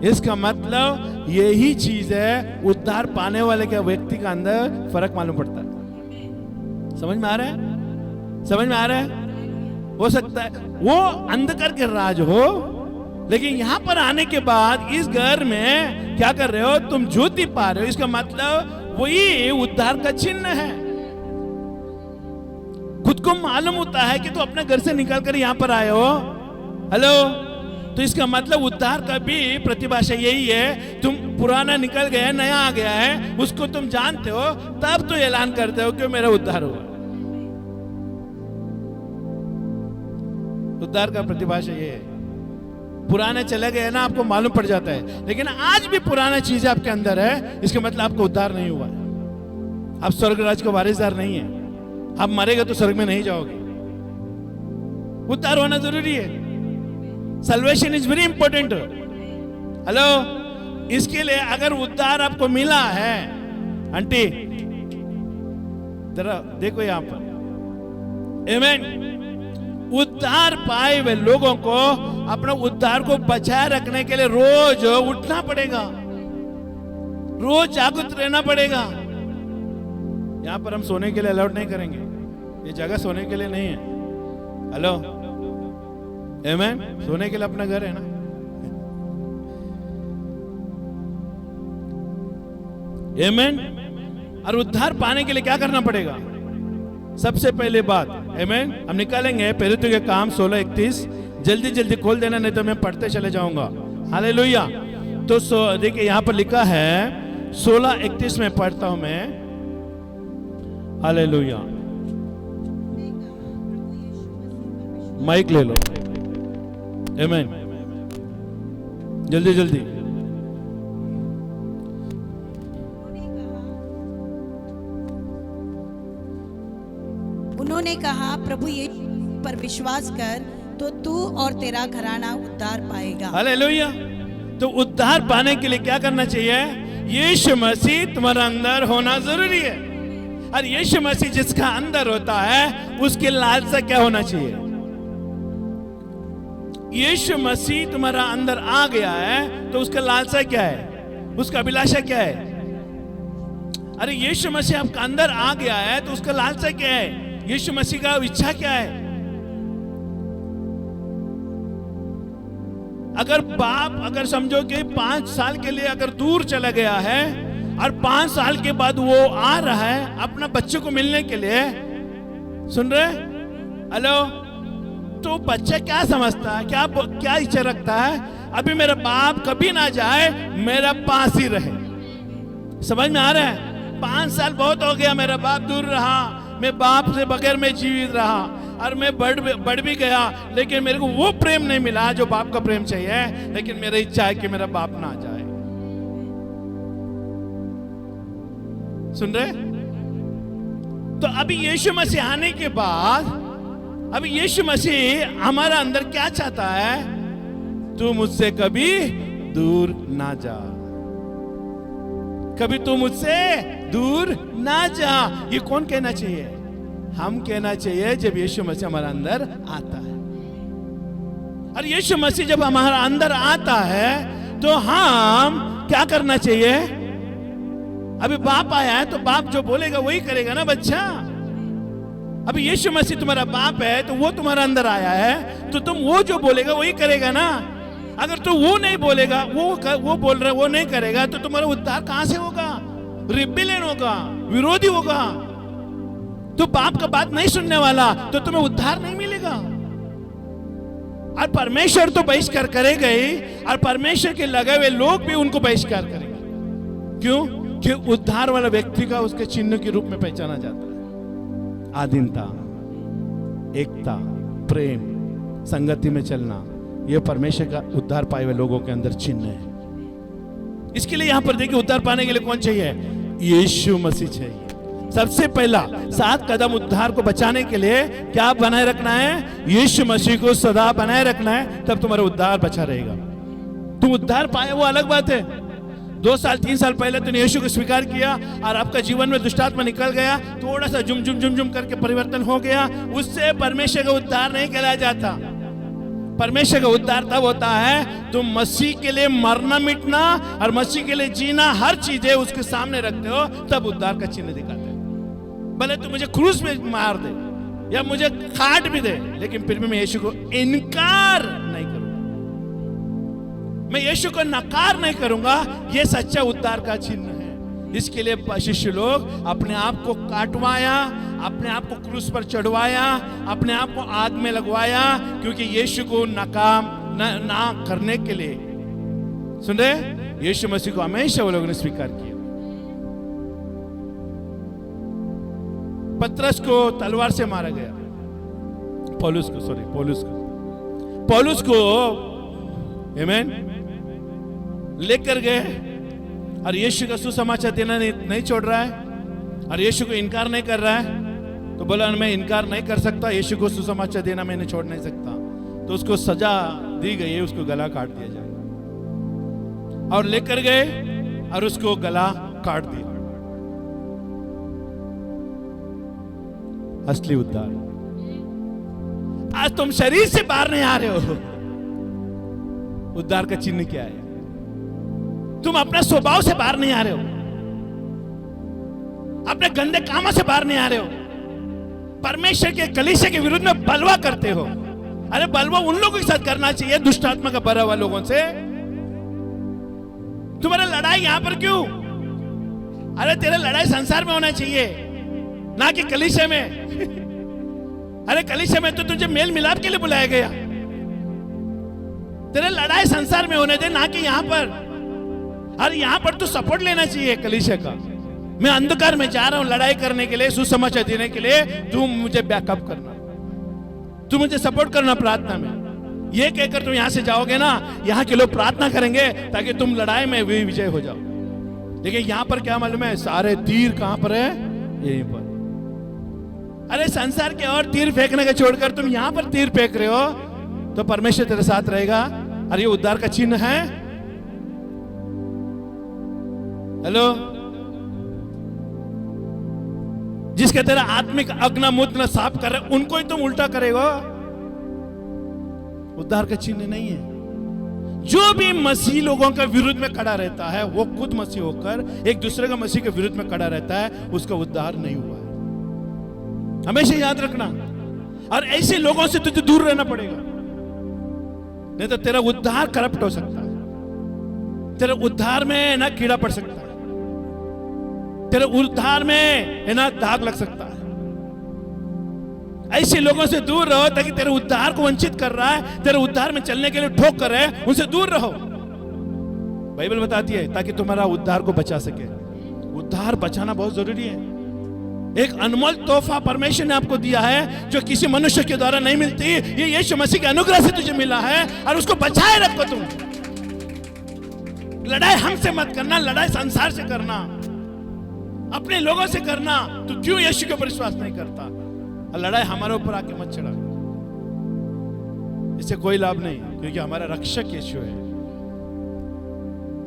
इसका मतलब यही चीज है, उद्धार पाने वाले के व्यक्ति का अंदर फर्क मालूम पड़ता है। समझ में आ रहा है? समझ में आ रहा है? हो सकता है वो अंधकार के राज हो, लेकिन यहां पर आने के बाद इस घर में क्या कर रहे हो? तुम ज्योति पा रहे हो। इसका मतलब वही उद्धार का चिन्ह है। खुद को मालूम होता है कि तू अपने घर से निकलकर यहां पर आए हो। हेलो, तो इसका मतलब उद्धार का भी प्रतिभाषा यही है। तुम पुराना निकल गया, नया आ गया है, उसको तुम जानते हो, तब तो ऐलान करते हो कि मेरा उद्धार हुआ। उद्धार का प्रतिभाषा ये है। पुराने चले गए ना, आपको मालूम पड़ जाता है, लेकिन आज भी पुराना चीज आपके अंदर है, इसका मतलब आपको उद्धार नहीं हुआ है। आप स्वर्ग राज का वारिसदार नहीं है। आप मरेगा तो स्वर्ग में नहीं जाओगे। उद्धार होना जरूरी है। Salvation is very important. Hello, इसके लिए अगर उद्धार आपको मिला है, आंटी जरा देखो यहां पर, आमीन। उद्धार पाए हुए लोगों को अपना उद्धार को बचाए रखने के लिए रोज उठना पड़ेगा, रोज जागृत रहना पड़ेगा। यहां पर हम सोने के लिए अलाउड नहीं करेंगे, ये जगह सोने के लिए नहीं है। हेलो, आमीन। सोने के लिए अपना घर है ना। आमीन। और उद्धार पाने के लिए क्या करना पड़ेगा? सबसे पहले बात, आमीन, हम निकालेंगे पेरितों के काम 16:31। जल्दी जल्दी खोल देना, नहीं तो मैं पढ़ते चले जाऊंगा। हालेलुया। तो देखिए यहां पर लिखा है 16:31 में पढ़ता हूं मैं। हालेलुया। माइक ले लो, आमीन, जल्दी जल्दी। उन्होंने कहा, प्रभु यीशु पर विश्वास कर तो तू और तेरा घराना उद्धार पाएगा। हालेलुया। तो उद्धार पाने के लिए क्या करना चाहिए? यीशु मसीह तुम्हारा अंदर होना जरूरी है। और यीशु मसीह जिसका अंदर होता है उसकी लालसा क्या होना चाहिए? यीशु मसीह तुम्हारा अंदर आ गया है तो उसका लालसा क्या है? उसका अभिलाषा क्या है? अरे यीशु मसीह आपका अंदर आ गया है तो उसका लालसा क्या है? यीशु मसीह का इच्छा क्या है? अगर बाप अगर समझो कि 5 साल के लिए अगर दूर चला गया है और 5 साल के बाद वो आ रहा है अपना बच्चे को मिलने के लिए, सुन रहे? हेलो, तो बच्चा क्या समझता है, क्या इच्छा रखता है? अभी मेरा बाप कभी ना जाए, मेरा पास ही रहे। समझ में आ रहा है? 5 साल बहुत हो गया, मेरा बाप दूर रहा, मैं बाप से बगैर में जीवित रहा और मैं बढ़ भी गया, लेकिन मेरे को वो प्रेम नहीं मिला जो बाप का प्रेम चाहिए। लेकिन मेरी इच्छा है कि मेरा बाप ना जाए। सुन रहे? तो अभी यीशु मसीह आने के बाद अभी यीशु मसीह हमारा अंदर क्या चाहता है? तू मुझसे कभी दूर ना जा, कभी तू मुझसे दूर ना जा। ये कौन कहना चाहिए? हम कहना चाहिए जब यीशु मसीह हमारा अंदर आता है। और यीशु मसीह जब हमारा अंदर आता है तो हम क्या करना चाहिए? अभी बाप आया है तो बाप जो बोलेगा वही करेगा ना बच्चा। अभी यीशु मसीह तुम्हारा बाप है तो वो तुम्हारा अंदर आया है तो तुम वो जो बोलेगा वही करेगा ना। अगर तू वो नहीं बोलेगा, वो बोल रहा है वो नहीं करेगा, तो तुम्हारा उद्धार कहां से होगा? रिबेलियन होगा, विरोधी होगा। तो बाप का बात नहीं सुनने वाला तो तुम्हें उद्धार नहीं मिलेगा। और परमेश्वर तो बहिष्कार करेगा ही, और परमेश्वर के लगे हुए लोग भी उनको बहिष्कार करेंगे। क्यों? कि उद्धार वाला व्यक्ति का उसके चिन्ह के रूप में पहचाना जाता है। आधीनता, एकता, प्रेम, संगति में चलना, यह परमेश्वर का उद्धार पाए हुए लोगों के अंदर चिन्ह है। इसके लिए यहां पर देखिए, उद्धार पाने के लिए कौन चाहिए? यीशु मसीह चाहिए। सबसे पहला 7 कदम उद्धार को बचाने के लिए क्या बनाए रखना है? यीशु मसीह को सदा बनाए रखना है, तब तुम्हारा उद्धार बचा रहेगा। तुम उद्धार पाए वो अलग बात है। 2 साल 3 साल पहले तुमने यीशु को स्वीकार किया और आपका जीवन में दुष्टात्मा निकल गया, थोड़ा सा जुम करके परिवर्तन हो गया, उससे परमेश्वर का उद्धार नहीं कहलाया जाता। परमेश्वर का उद्धार तब होता है तुम मसीह के लिए मरना मिटना और मसीह के लिए जीना, हर चीजें उसके सामने रखते हो, तब उद्धार का चिन्ह दिखाते हैं। भले तू मुझे क्रूस में मार दे या मुझे काट भी दे, लेकिन फिर भी मैं यीशु को इनकार नहीं करूंगा, मैं यीशु को नकार नहीं करूंगा। यह सच्चा उद्धार का चिन्ह है। इसके लिए शिष्य लोग अपने आप को काटवाया, अपने आप को क्रूस पर चढ़वाया, अपने आप को आग में लगवाया, क्योंकि यीशु को ना करने के लिए। सुन रहे? यीशु मसीह को हमेशा वो लोगों ने स्वीकार किया। पतरस को तलवार से मारा गया, पौलुस को आमीन लेकर गए, और यीशु का सुसमाचार देना नहीं छोड़ रहा है, और यीशु को इनकार नहीं कर रहा है। तो बोला मैं इनकार नहीं कर सकता, यीशु को सुसमाचार देना मैंने छोड़ नहीं सकता। तो उसको सजा दी गई है उसको गला काट दिया जाएगा। और लेकर गए और उसको गला काट दिया। असली उद्धार। आज तुम शरीर से बाहर नहीं आ रहे हो। उद्धार का चिन्ह क्या है? तुम अपने स्वभाव से बाहर नहीं आ रहे हो, अपने गंदे कामों से बाहर नहीं आ रहे हो, परमेश्वर के कलीसिया के विरुद्ध में बलवा करते हो। अरे बलवा उन लोगों के साथ करना चाहिए दुष्ट आत्मा का भरा हुआ लोगों से। तुम्हारा लड़ाई यहां पर क्यों? अरे तेरा लड़ाई संसार में होना चाहिए, ना कि कलीसिया में। अरे कलीसिया में तो तुझे मेल मिलाप के लिए बुलाया गया। तेरे लड़ाई संसार में होने दे, ना कि यहां पर। अरे यहां पर तू सपोर्ट लेना चाहिए कलीसिया का। मैं अंधकार में जा रहा हूं लड़ाई करने के लिए, सुसमाचार देने के लिए, तू मुझे बैकअप करना, तू मुझे सपोर्ट करना प्रार्थना में। ये कहकर तुम यहां से जाओगे ना, यहां के लोग प्रार्थना करेंगे ताकि तुम लड़ाई में विजय हो जाओ। लेकिन यहां पर क्या मालूम है, सारे तीर कहां पर है? यहीं पर। अरे संसार के और तीर फेंकने का छोड़कर तुम यहां पर तीर फेंक रहे हो, तो परमेश्वर तेरे साथ रहेगा। अरे ये उद्धार का चिन्ह है। हेलो, जिसके तेरा आत्मिक अग्न मूत्र साफ कर रहे उनको ही तुम उल्टा करेगा। उद्धार का चिन्ह नहीं है। जो भी मसीह लोगों के विरुद्ध में खड़ा रहता है, वो खुद मसीह होकर एक दूसरे का मसीह के विरुद्ध में खड़ा रहता है, उसका उद्धार नहीं हुआ है। हमेशा याद रखना। और ऐसे लोगों से तुझे दूर रहना पड़ेगा, नहीं तो तेरा उद्धार करप्ट हो सकता है। तेरे उद्धार में ना कीड़ा पड़ सकता है, तेरे उद्धार में है ना दाग लग सकता है। ऐसे लोगों से दूर रहो ताकि तेरे उद्धार को वंचित कर रहा है, तेरे उद्धार में चलने के लिए ठोक कर रहे हैं, उनसे दूर रहो। बाइबल बताती है ताकि तुम्हारा उद्धार को बचा सके। उद्धार बचाना बहुत जरूरी है। एक अनमोल तोहफा परमेश्वर ने आपको दिया है, जो किसी मनुष्य के द्वारा नहीं मिलती। ये यीशु मसीह के अनुग्रह से तुझे मिला है, और उसको बचाए रखो। तुम लड़ाई हमसे मत करना, लड़ाई संसार से करना, अपने लोगों से करना। तो क्यों यीशु के ऊपर विश्वास नहीं करता? लड़ाई हमारे ऊपर आके मत चढ़ा, इससे कोई लाभ नहीं, क्योंकि हमारा रक्षक यीशु है।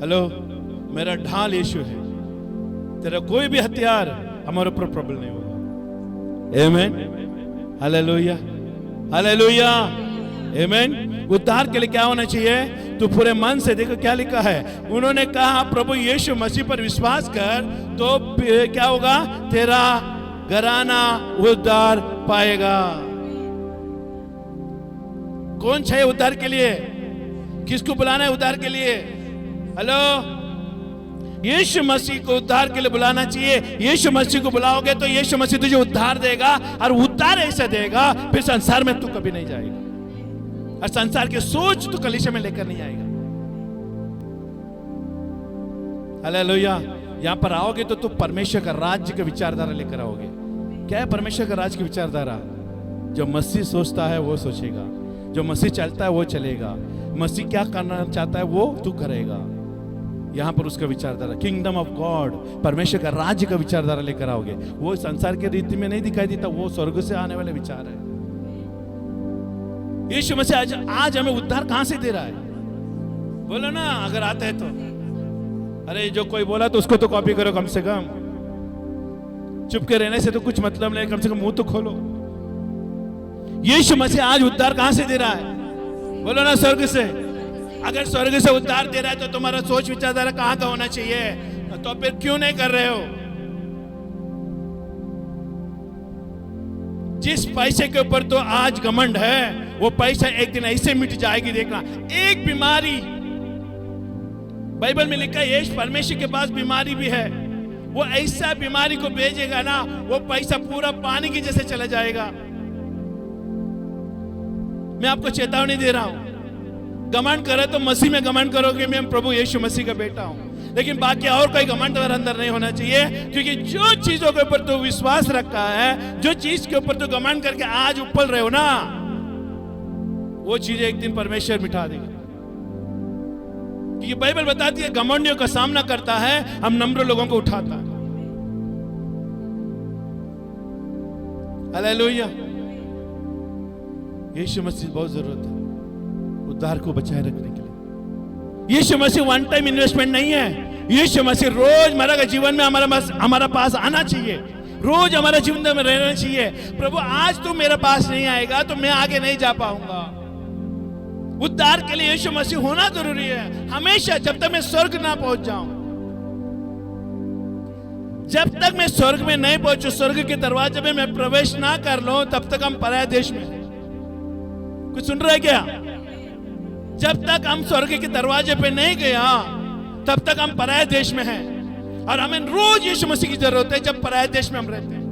हेलो, मेरा ढाल यीशु है। तेरा कोई भी हथियार हमारे ऊपर प्रबल नहीं होगा। आमीन, हालेलुया, हालेलुया, आमीन। उद्धार के लिए क्या होना चाहिए? तू पूरे मन से, देखो क्या लिखा है। उन्होंने कहा प्रभु यीशु मसीह पर विश्वास कर, तो क्या होगा? तेरा घराना उद्धार पाएगा। कौन चाहिए उद्धार के लिए? किसको बुलाना है उद्धार के लिए? हेलो, यीशु मसीह को उद्धार के लिए बुलाना चाहिए। यीशु मसीह को बुलाओगे तो यीशु मसीह तुझे उद्धार देगा, और उद्धार ऐसा देगा फिर संसार में तू कभी नहीं जाएगा, और संसार की सोच तू कलीसिया में लेकर नहीं आएगा। हालेलुया। यहां पर आओगे तो तू परमेश्वर का राज्य का विचारधारा लेकर आओगे। क्या है परमेश्वर का राज्य की विचारधारा? जो मसीह सोचता है वो सोचेगा, जो मसीह चलता है वो चलेगा, मसीह क्या करना चाहता है वो तू करेगा। यहां पर उसका विचारधारा, किंगडम ऑफ गॉड, परमेश्वर का राज्य का विचारधारा लेकर आओगे। वो संसार के रीति में नहीं दिखाई देता, वो स्वर्ग से आने वाले विचार है। यीशु मसीह आज हमें उद्धार कहां से दे रहा है? बोलो ना, अगर आता है तो। अरे जो कोई बोला तो उसको तो कॉपी करो, कम से कम चुप के रहने से तो कुछ मतलब नहीं, कम से कम मुंह तो खोलो। यीशु मसीह आज उद्धार कहां से दे रहा है? बोलो ना, स्वर्ग से। अगर स्वर्ग से उद्धार दे रहा है तो तुम्हारा सोच विचारधारा कहां का होना चाहिए? तो फिर क्यों नहीं कर रहे हो? जिस पैसे के ऊपर तो आज घमंड है, वो पैसा एक दिन ऐसे मिट जाएगी, देखना। एक बीमारी, बाइबल में लिखा है यीशु परमेश्वर के पास बीमारी भी है, वो ऐसा बीमारी को भेजेगा ना, वो पैसा पूरा पानी की जैसे चला जाएगा। मैं आपको चेतावनी दे रहा हूं, घमंड करे तो मसीह में घमंड करोगे, मैं प्रभु यीशु मसीह का बेटा हूं। लेकिन बाकी और कोई घमंड अंदर नहीं होना चाहिए, क्योंकि जो चीजों के ऊपर तो विश्वास रखा है, जो चीज के ऊपर तो घमंड करके आज उपल रहे हो ना, वो चीजें एक दिन परमेश्वर मिटा देगा। क्योंकि बाइबल बताती है घमंडियों का सामना करता है, हम नम्र लोगों को उठाता है। हालेलुया। यीशु मसीह बहुत जरूरत है। उद्धार को बचाए रखने के लिए। यीशु मसीह वन टाइम इन्वेस्टमेंट नहीं है। यीशु मसीह रोजमर्रा के जीवन में हमारा पास आना चाहिए, रोज हमारा जीवन में रहना चाहिए। प्रभु आज तू मेरे पास नहीं आएगा तो मैं आगे नहीं जा पाऊंगा। उद्धार के लिए यीशु मसीह होना जरूरी है हमेशा, जब तक मैं स्वर्ग ना पहुंच जाऊं। जब तक मैं स्वर्ग में नहीं पहुंचू, स्वर्ग के दरवाजे में मैं प्रवेश ना कर लूं, तब तक हम पराये देश में। कुछ सुन रहे क्या? जब तक हम स्वर्ग के दरवाजे पे नहीं गया, तब तक हम पराये देश में हैं। और हमें रोज यीशु मसीह की जरूरत है जब पराये देश में हम रहते हैं।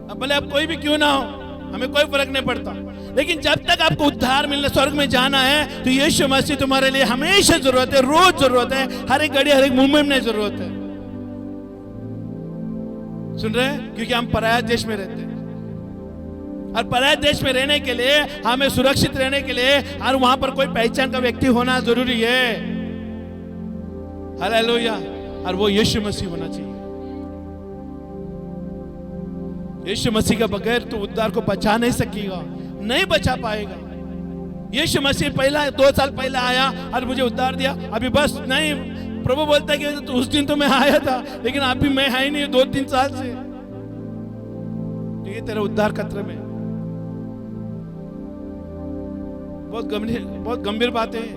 अब भले आप कोई भी क्यों ना हो, हमें कोई फर्क नहीं पड़ता, लेकिन जब तक आपको उद्धार मिलने, स्वर्ग में जाना है, तो यीशु मसीह तुम्हारे लिए हमेशा जरूरत है, रोज जरूरत है, हर एक घड़ी, हर एक मोमेंट में जरूरत है। सुन रहे हैं? क्योंकि हम पराया देश में रहते हैं, और पराये देश में रहने के लिए, हमें सुरक्षित रहने के लिए, और वहां पर कोई पहचान का व्यक्ति होना जरूरी है। हालेलुया। और वो यीशु मसीह होना चाहिए। यीशु मसीह के बगैर तो उद्धार को बचा नहीं सकेगा, नहीं बचा पाएगा। यीशु मसीह पहला 2 साल पहले आया और मुझे उद्धार दिया, अभी बस नहीं। प्रभु बोलता है कि तो उस दिन तो मैं आया था, लेकिन अभी मैं है ही नहीं 2-3 साल से। ये तेरा उद्धार खतरे में। बहुत गंभीर बात है।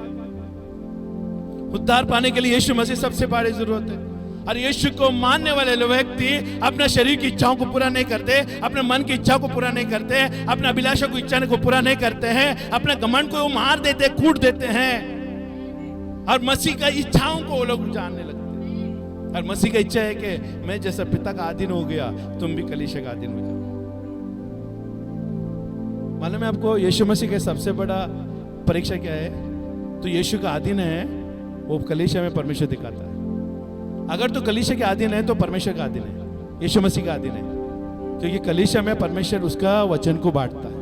उद्धार पाने के लिए यीशु मसीह सबसे बड़ी जरूरत है। और यीशु को मानने वाले लोग व्यक्ति अपने शरीर की इच्छाओं को पूरा नहीं करते, अपने मन की इच्छा को पूरा नहीं करते, अपने अभिलाषा को इच्छा को पूरा नहीं करते हैं, अपने घमंड को मार देते, कूट देते हैं, और मसीह का इच्छाओं को वो लोग जानने लगते हैं। और मसीह का इच्छा है कि मैं जैसा पिता का अधीन हो गया, तुम भी कलीसिया का अधीन हो जाओ। मालूम है आपको यीशु मसीह का सबसे बड़ा परीक्षा क्या है? तो यीशु का अधीन है, वो कलीसिया में परमेश्वर दिखाता है। अगर तो कलीसिया के अधीन है तो परमेश्वर का अधीन है, यीशु मसीह का अधीन है। क्योंकि कलीसिया में परमेश्वर उसका वचन को बांटता है,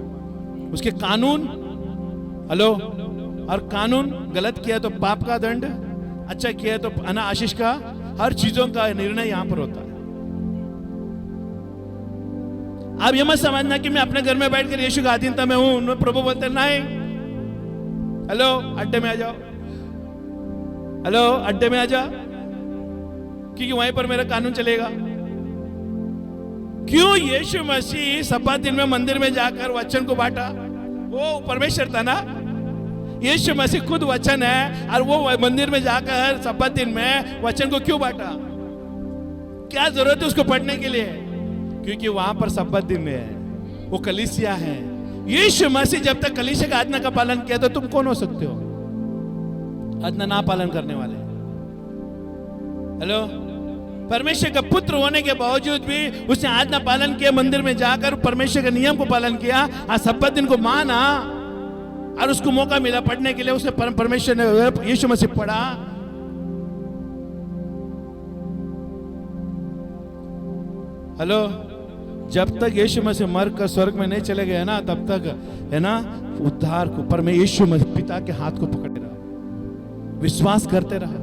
उसके कानून, हेलो, और कानून गलत किया तो पाप का दंड, अच्छा किया तो अना आशीष का, हर चीजों का निर्णय यहां पर होता है। आप ये मत समझना कि मैं अपने घर में बैठकर यीशु का अधीनता में हूं। प्रभु बोलते नहीं, हेलो अड्डे में आ जाओ, हेलो अड्डे में आ जा, क्योंकि वहीं पर मेरा कानून चलेगा। क्यों? यीशु मसीह सब्बात दिन में मंदिर में जाकर वचन को बांटा, वो परमेश्वर था ना। यीशु मसीह खुद वचन है, और वो मंदिर में जाकर सब्बात दिन में वचन को क्यों बांटा? क्या जरूरत है उसको पढ़ने के लिए? क्योंकि वहां पर सब्बात दिन में है, वो कलीसिया है। यीशु मसीह जब तक कलीसिया का आज्ञा का पालन किया, तो तुम कौन हो सकते हो आज्ञा ना पालन करने वाले? हेलो, परमेश्वर का पुत्र होने के बावजूद भी उसने आज्ञा पालन किया, मंदिर में जाकर परमेश्वर के नियम को पालन किया, और सब्बात दिन को माना, और उसको मौका मिला पढ़ने के लिए, उसने परमेश्वर ने यीशु मसीह पढ़ा। हेलो, जब तक यीशु मसीह मर कर स्वर्ग में नहीं चले गए ना, तब तक है ना उद्धार को पर मैं यीशु मसीह पिता के हाथ को पकड़े रहा, विश्वास करते रहा।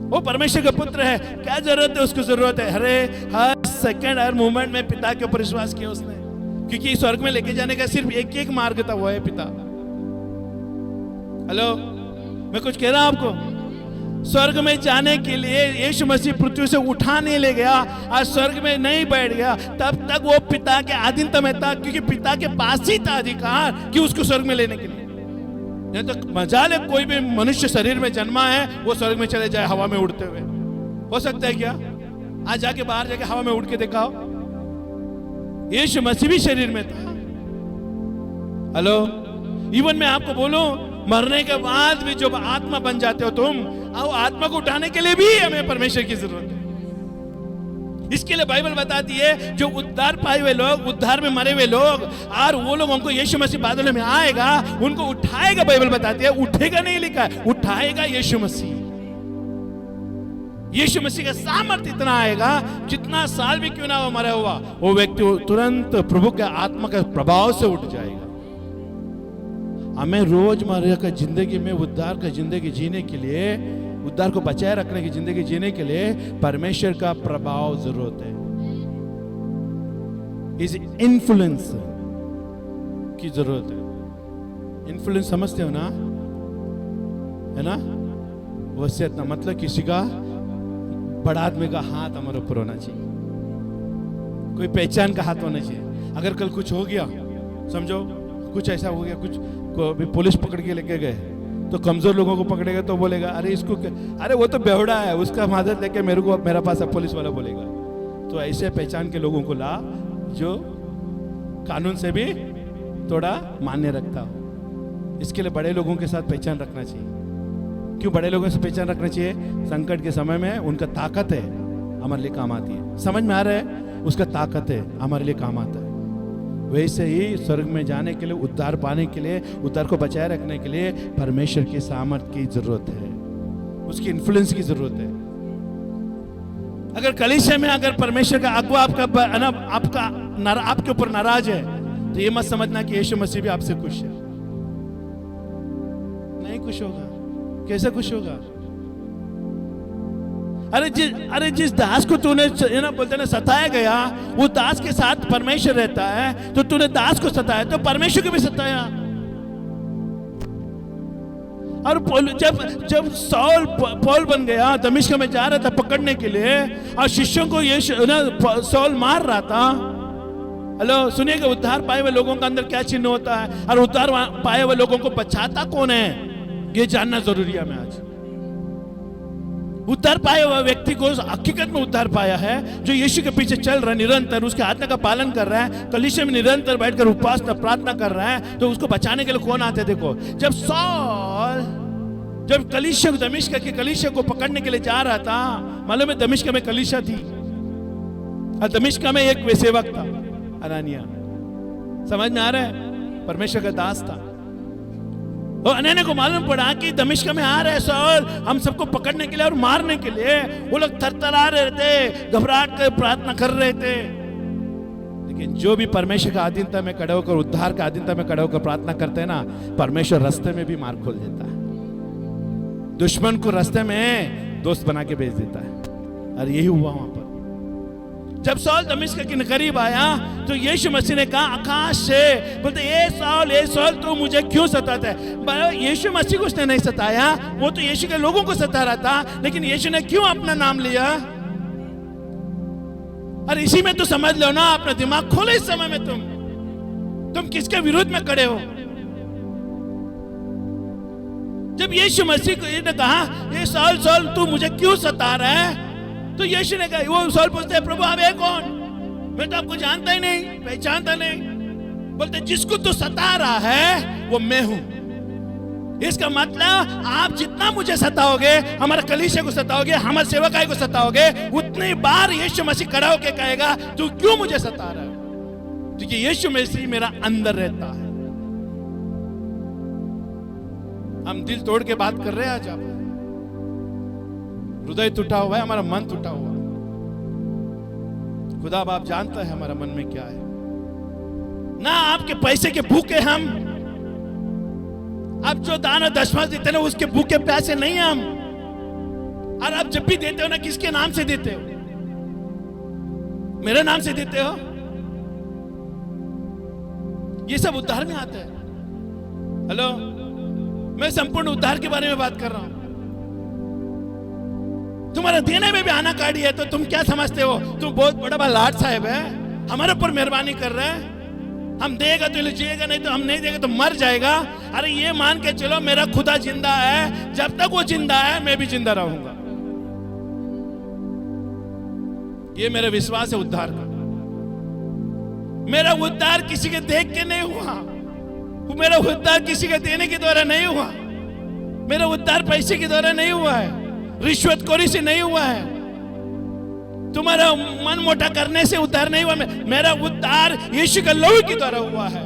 वो परमेश्वर का पुत्र है, क्या जरूरत है उसको? जरूरत है हर सेकंड, हर मोमेंट में पिता के ऊपर विश्वास किया उसने। क्योंकि स्वर्ग में लेके जाने का सिर्फ एक मार्ग था, वो है पिता। हेलो, मैं कुछ कह रहा हूं आपको? स्वर्ग में जाने के लिए यीशु मसीह पृथ्वी से उठा नहीं ले गया, और स्वर्ग में नहीं बैठ गया, तब तक वो पिता के अधीनता में था। क्योंकि पिता के पास ही था अधिकार कि उसको स्वर्ग में लेने के लिए। नहीं तो मजाल है कोई भी मनुष्य शरीर में जन्मा है, वो स्वर्ग में चले जाए हवा में उड़ते हुए। हो सकता है क्या? आज जाके बाहर जाके हवा में उड़ के दिखाओ। यीशु मसीह भी शरीर में था। हेलो, इवन मैं आपको बोलूं, मरने के बाद भी जब आत्मा बन जाते हो तुम, और आत्मा को उठाने के लिए भी हमें परमेश्वर की जरूरत है। इसके लिए बाइबल बताती है जो उद्धार पाए हुए लोग, उद्धार में मरे हुए लोग, और वो लोग हमको यीशु मसीह बादलों में आएगा, उनको उठाएगा। बाइबल बताती है, उठेगा नहीं लिखा है, उठाएगा यीशु मसीह। यीशु मसीह का सामर्थ्य इतना आएगा, जितना साल भी क्यों ना हो मरा हुआ, वो व्यक्ति तुरंत प्रभु के आत्मा के प्रभाव से उठ जाएगा। हमें रोजमर्रा का जिंदगी में उद्धार का जिंदगी जीने के लिए, उद्धार को बचाए रखने की जिंदगी जीने के लिए परमेश्वर का प्रभाव जरूरत है, इज इन्फ्लुएंस। की जरूरत है। इन्फ्लुएंस समझते हो ना, है ना? वसीयत ना मतलब किसी का बड़ा आदमी का हाथ हमारे ऊपर होना चाहिए, कोई पहचान का हाथ होना चाहिए। अगर कल कुछ हो गया, समझो कुछ ऐसा हो गया, कुछ को भी पुलिस पकड़ के लेके गए, तो कमजोर लोगों को पकड़ेगा तो बोलेगा अरे इसको अरे वो तो बेवड़ा है, उसका मदद लेके मेरा पास है, पुलिस वाला बोलेगा। तो ऐसे पहचान के लोगों को ला जो कानून से भी थोड़ा मान्य रखता हो। इसके लिए बड़े लोगों के साथ पहचान रखना चाहिए। क्यों बड़े लोगों से पहचान रखना चाहिए? संकट के समय में उनका ताकत है, हमारे लिए काम आती है। समझ में आ रहा है? उसका ताकत है, हमारे लिए काम आता है। वैसे ही स्वर्ग में जाने के लिए, उद्धार पाने के लिए, उद्धार को बचाए रखने के लिए परमेश्वर की सामर्थ की जरूरत है, उसकी इन्फ्लुएंस की जरूरत है। अगर कलीसिया में अगर परमेश्वर का अगुवा आपके ऊपर नाराज है, तो ये मत समझना कि यीशु मसीह भी आपसे खुश है। नहीं खुश होगा। कैसे खुश होगा? अरे जिस दास को तूने ना बोलते ना सताया गया, वो दास के साथ परमेश्वर रहता है, तो तूने दास को सताया तो परमेश्वर को भी सताया। और जब सौल पौल बन गया, दमिश्क में जा रहा था पकड़ने के लिए, और शिष्यों को ये सौल मार रहा था। हेलो सुनिएगा, उद्धार पाए हुए लोगों का अंदर क्या चिन्ह होता है, और उद्धार पाए हुए लोगों को बचाता कौन है, ये जानना जरूरी है। मैं आज उद्धार पाया हुआ व्यक्ति को हकीकत में उद्धार पाया है, जो यीशु के पीछे चल रहा है, निरंतर उसके आज्ञा का पालन कर रहा है, कलीसिया में निरंतर बैठकर उपासना प्रार्थना कर रहा है, तो उसको बचाने के लिए कौन आते हैं? देखो, जब कलीसिया दमिश्क के कलीसिया को पकड़ने के लिए जा रहा था, मालूम है दमिश्क में कलीसिया थी, और दमिश्क में एक वे सेवक था, अनानिया। समझ में आ रहा है? परमेश्वर का दास था। और अनन्या को मालूम पड़ा कि दमिश्क में आ रहे सौल हम सबको पकड़ने के लिए और मारने के लिए। वो लोग थरथरा रहे थे, घबराहट कर प्रार्थना कर रहे थे। लेकिन जो भी परमेश्वर का अधीनता में खड़े होकर, उद्धार का अधीनता में खड़े होकर प्रार्थना करते हैं ना, परमेश्वर रास्ते में भी मार्ग खोल देता है, दुश्मन को रास्ते में दोस्त बना के भेज देता है। और यही हुआ वहां पर। जब सौल दमिश्क के करीब आया, तो यीशु मसीह ने कहा आकाश से, बोलते ए सौल तू मुझे क्यों सताता है? यीशु मसीह को उसने नहीं सताया, वो तो यीशु के लोगों को सता रहा था, लेकिन यीशु ने क्यों अपना नाम लिया? और इसी में तो समझ लो ना, अपना दिमाग खोलो इस समय में। तुम किसके विरोध में खड़े हो? जब यीशु मसीह को ने कहा ये सौल तू मुझे क्यों सता रहा है, तो यीशु ने कहा, वो सौल पूछते हैं प्रभु आप है कौन? मैं तो आपको जानता ही नहीं, पहचानता नहीं। बोलते जिसको तू सता रहा है वो मैं हूं। इसका मतलब आप जितना मुझे सताओगे, हमारे कलीसिया को सताओगे, हमारे सेवकाई को सताओगे, उतनी बार यीशु मसीह खड़ा होकर कहेगा तू क्यों मुझे सता रहा है? क्योंकि यीशु मसीह मेरा अंदर रहता है। हम दिल तोड़ के बात कर रहे हैं आज, आप हृदय टूटा हुआ है, हमारा मन टूटा हुआ है। खुदा बाप जानता है हमारा मन में क्या है। ना आपके पैसे के भूखे हम, आप जो दान और दशमांश देते ना उसके भूखे प्यासे नहीं हम। और आप जब भी देते हो ना, किसके नाम से देते हो? मेरे नाम से देते हो? ये सब उद्धार में आता है। हेलो, मैं संपूर्ण उद्धार के बारे में बात कर रहा हूं। तुम्हारा देने में भी आनाकानी है, तो तुम क्या समझते हो तुम बहुत बड़ा लाड साहब है, हमारे ऊपर मेहरबानी कर रहे हैं, हम देगा तो लीजिएगा, नहीं तो हम नहीं देगा तो मर जाएगा। अरे ये मान के चलो मेरा खुदा जिंदा है, जब तक वो जिंदा है मैं भी जिंदा रहूंगा। ये मेरा विश्वास है उद्धार का। मेरा उद्धार किसी के देख के नहीं हुआ, मेरा उद्धार किसी के देने के द्वारा नहीं हुआ, मेरा उद्धार पैसे के द्वारा नहीं हुआ है, रिश्वतखोरी से नहीं हुआ है, तुम्हारा मन मोटा करने से उद्धार नहीं हुआ। मेरा उद्धार यीशु के लहू के द्वारा हुआ है,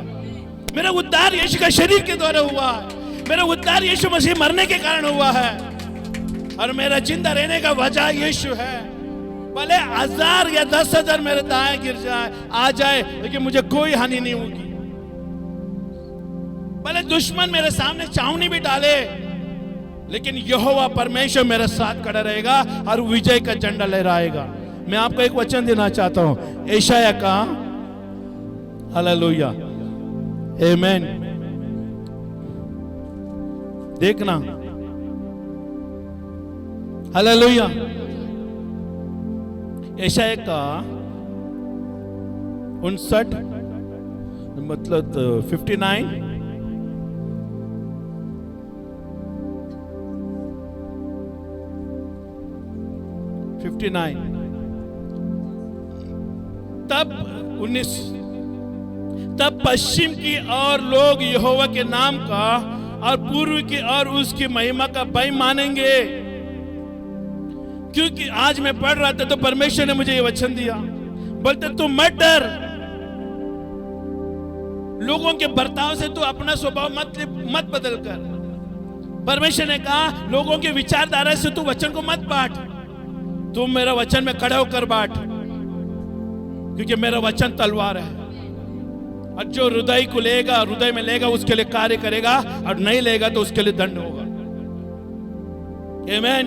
मेरा उद्धार यीशु के शरीर के द्वारा हुआ है, मेरा उद्धार यीशु मसीह मरने के कारण हुआ है, और मेरा जिंदा रहने का वजह यीशु है। भले 1000 या 10,000 मेरे दाएं गिर जाए आ जाए, लेकिन मुझे कोई हानि नहीं होगी। भले दुश्मन मेरे सामने छावनी भी डाले, लेकिन यहोवा परमेश्वर मेरे साथ खड़ा रहेगा और विजय का झंडा लहराएगा। मैं आपको एक वचन देना चाहता हूं, यशायाह का, हालेलुया, आमेन। देखना, हालेलुया। यशायाह का 59 मतलब 59 तब 19 तब पश्चिम की और लोग यहोवा के नाम का और पूर्व की और उसकी महिमा का भय मानेंगे। क्योंकि आज मैं पढ़ रहा था तो परमेश्वर ने मुझे ये वचन दिया, बोलते तू मत डर, लोगों के बर्ताव से तू अपना स्वभाव मत बदल कर। परमेश्वर ने कहा लोगों के विचारधारा से तू वचन को मत बांट, तू मेरा वचन में खड़े होकर बांट, क्योंकि मेरा वचन तलवार है और जो हृदय को लेगा, हृदय में लेगा उसके लिए कार्य करेगा, और नहीं लेगा तो उसके लिए दंड होगा। आमीन।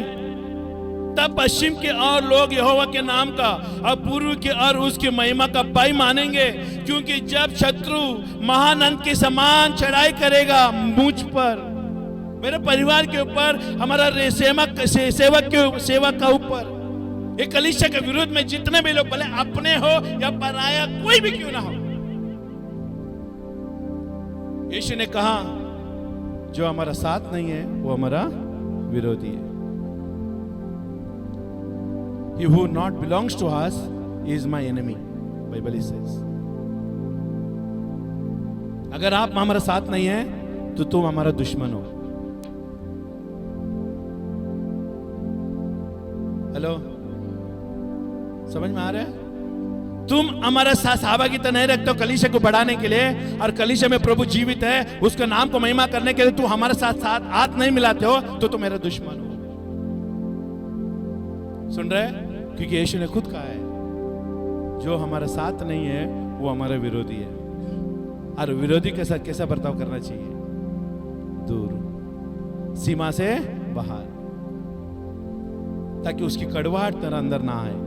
तब पश्चिम के और लोग यहोवा के नाम का और पूर्व के और उसकी महिमा का भय मानेंगे, क्योंकि जब शत्रु महानंद के समान चढ़ाई करेगा मुझ पर, मेरे परिवार के ऊपर, हमारा सेवक का ऊपर, एक कलीसिया के विरुद्ध में जितने भी लोग, भले अपने हो या पराया कोई भी क्यों ना हो, यीशु ने कहा जो हमारा साथ नहीं है वो हमारा विरोधी है। He who not belongs to us is my enemy, Bible says. अगर आप हमारा साथ नहीं है तो तुम हमारा दुश्मन हो। हेलो, समझ में आ रहा है? तुम हमारा साथ सहभागिता नहीं रखते हो कलीसिया को बढ़ाने के लिए, और कलीसिया में प्रभु जीवित है उसका नाम को महिमा करने के लिए तू हमारे साथ हाथ नहीं मिलाते हो, तो तुम मेरा दुश्मन हो। सुन रहे? क्योंकि यीशु ने खुद कहा है जो हमारा साथ नहीं है वो हमारा विरोधी है, और विरोधी के साथ कैसा बर्ताव करना चाहिए? दूर, सीमा से बाहर, ताकि उसकी कड़वाहट तेरा अंदर ना आए।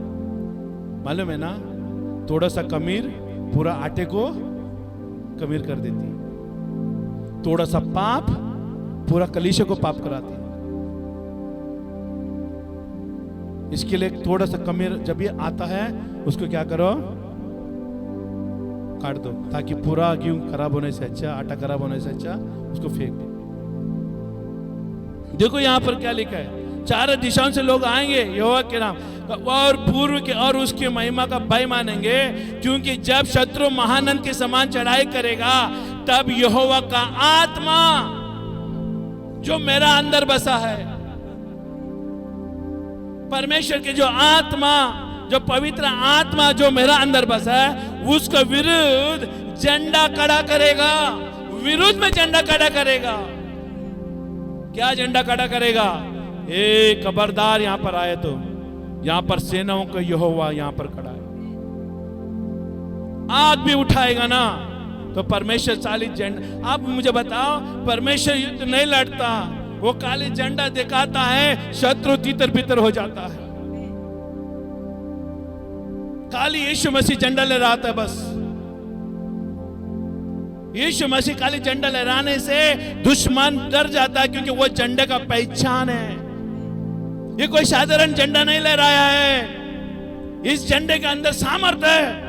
मालूम है ना, थोड़ा सा कमीर पूरा आटे को कमीर कर देती है, थोड़ा सा पाप पूरा कलीसिया को पाप कराती है। इसके लिए थोड़ा सा कमीर जब ये आता है उसको क्या करो, काट दो, ताकि पूरा गेहूं खराब होने से अच्छा, आटा खराब होने से अच्छा उसको फेंक दो। देखो यहां पर क्या लिखा है, चारों दिशाओं से लोग आएंगे यहोवा के नाम और पूर्व के और उसकी महिमा का भय मानेंगे, क्योंकि जब शत्रु महानंद के समान चढ़ाई करेगा तब यहोवा का आत्मा जो मेरा अंदर बसा है, परमेश्वर के जो आत्मा, जो पवित्र आत्मा जो मेरा अंदर बसा है, उसका विरुद्ध झंडा खड़ा करेगा। विरुद्ध में झंडा खड़ा करेगा। क्या झंडा खड़ा करेगा? ए खबरदार, यहां पर आए तो यहां पर सेनाओं का यहोवा यहां पर खड़ा है। आग भी उठाएगा ना तो परमेश्वर चाली झंडा। आप मुझे बताओ, परमेश्वर युद्ध नहीं लड़ता, वो काली झंडा दिखाता है, शत्रु तितर बितर हो जाता है। काली यीशु मसीह झंडा लहराता है बस। यीशु मसीह काली झंडा लहराने से दुश्मन डर जाता है, क्योंकि वो झंडे का पहचान है। ये कोई साधारण झंडा नहीं लहराया है, इस झंडे के अंदर सामर्थ्य है।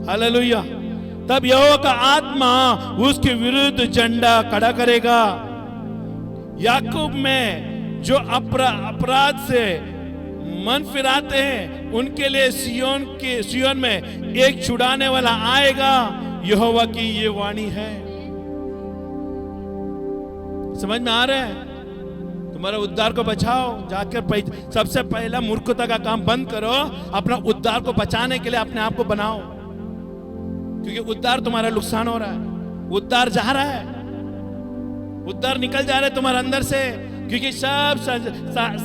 हालेलुया। तब यहोवा का आत्मा उसके विरुद्ध झंडा खड़ा करेगा। याकूब में जो अपराध से मन फिराते हैं उनके लिए सियोन में एक छुड़ाने वाला आएगा, यहोवा की ये वाणी है। समझ में आ रहा है? तुम्हारा उद्धार को बचाओ, जाकर सबसे पहला मूर्खता का काम बंद करो, अपना उद्धार को बचाने के लिए अपने आप को बनाओ, क्योंकि उद्धार तुम्हारा नुकसान हो रहा है। उद्धार जा रहा है, उद्धार निकल जा रहा है तुम्हारे अंदर से, क्योंकि सब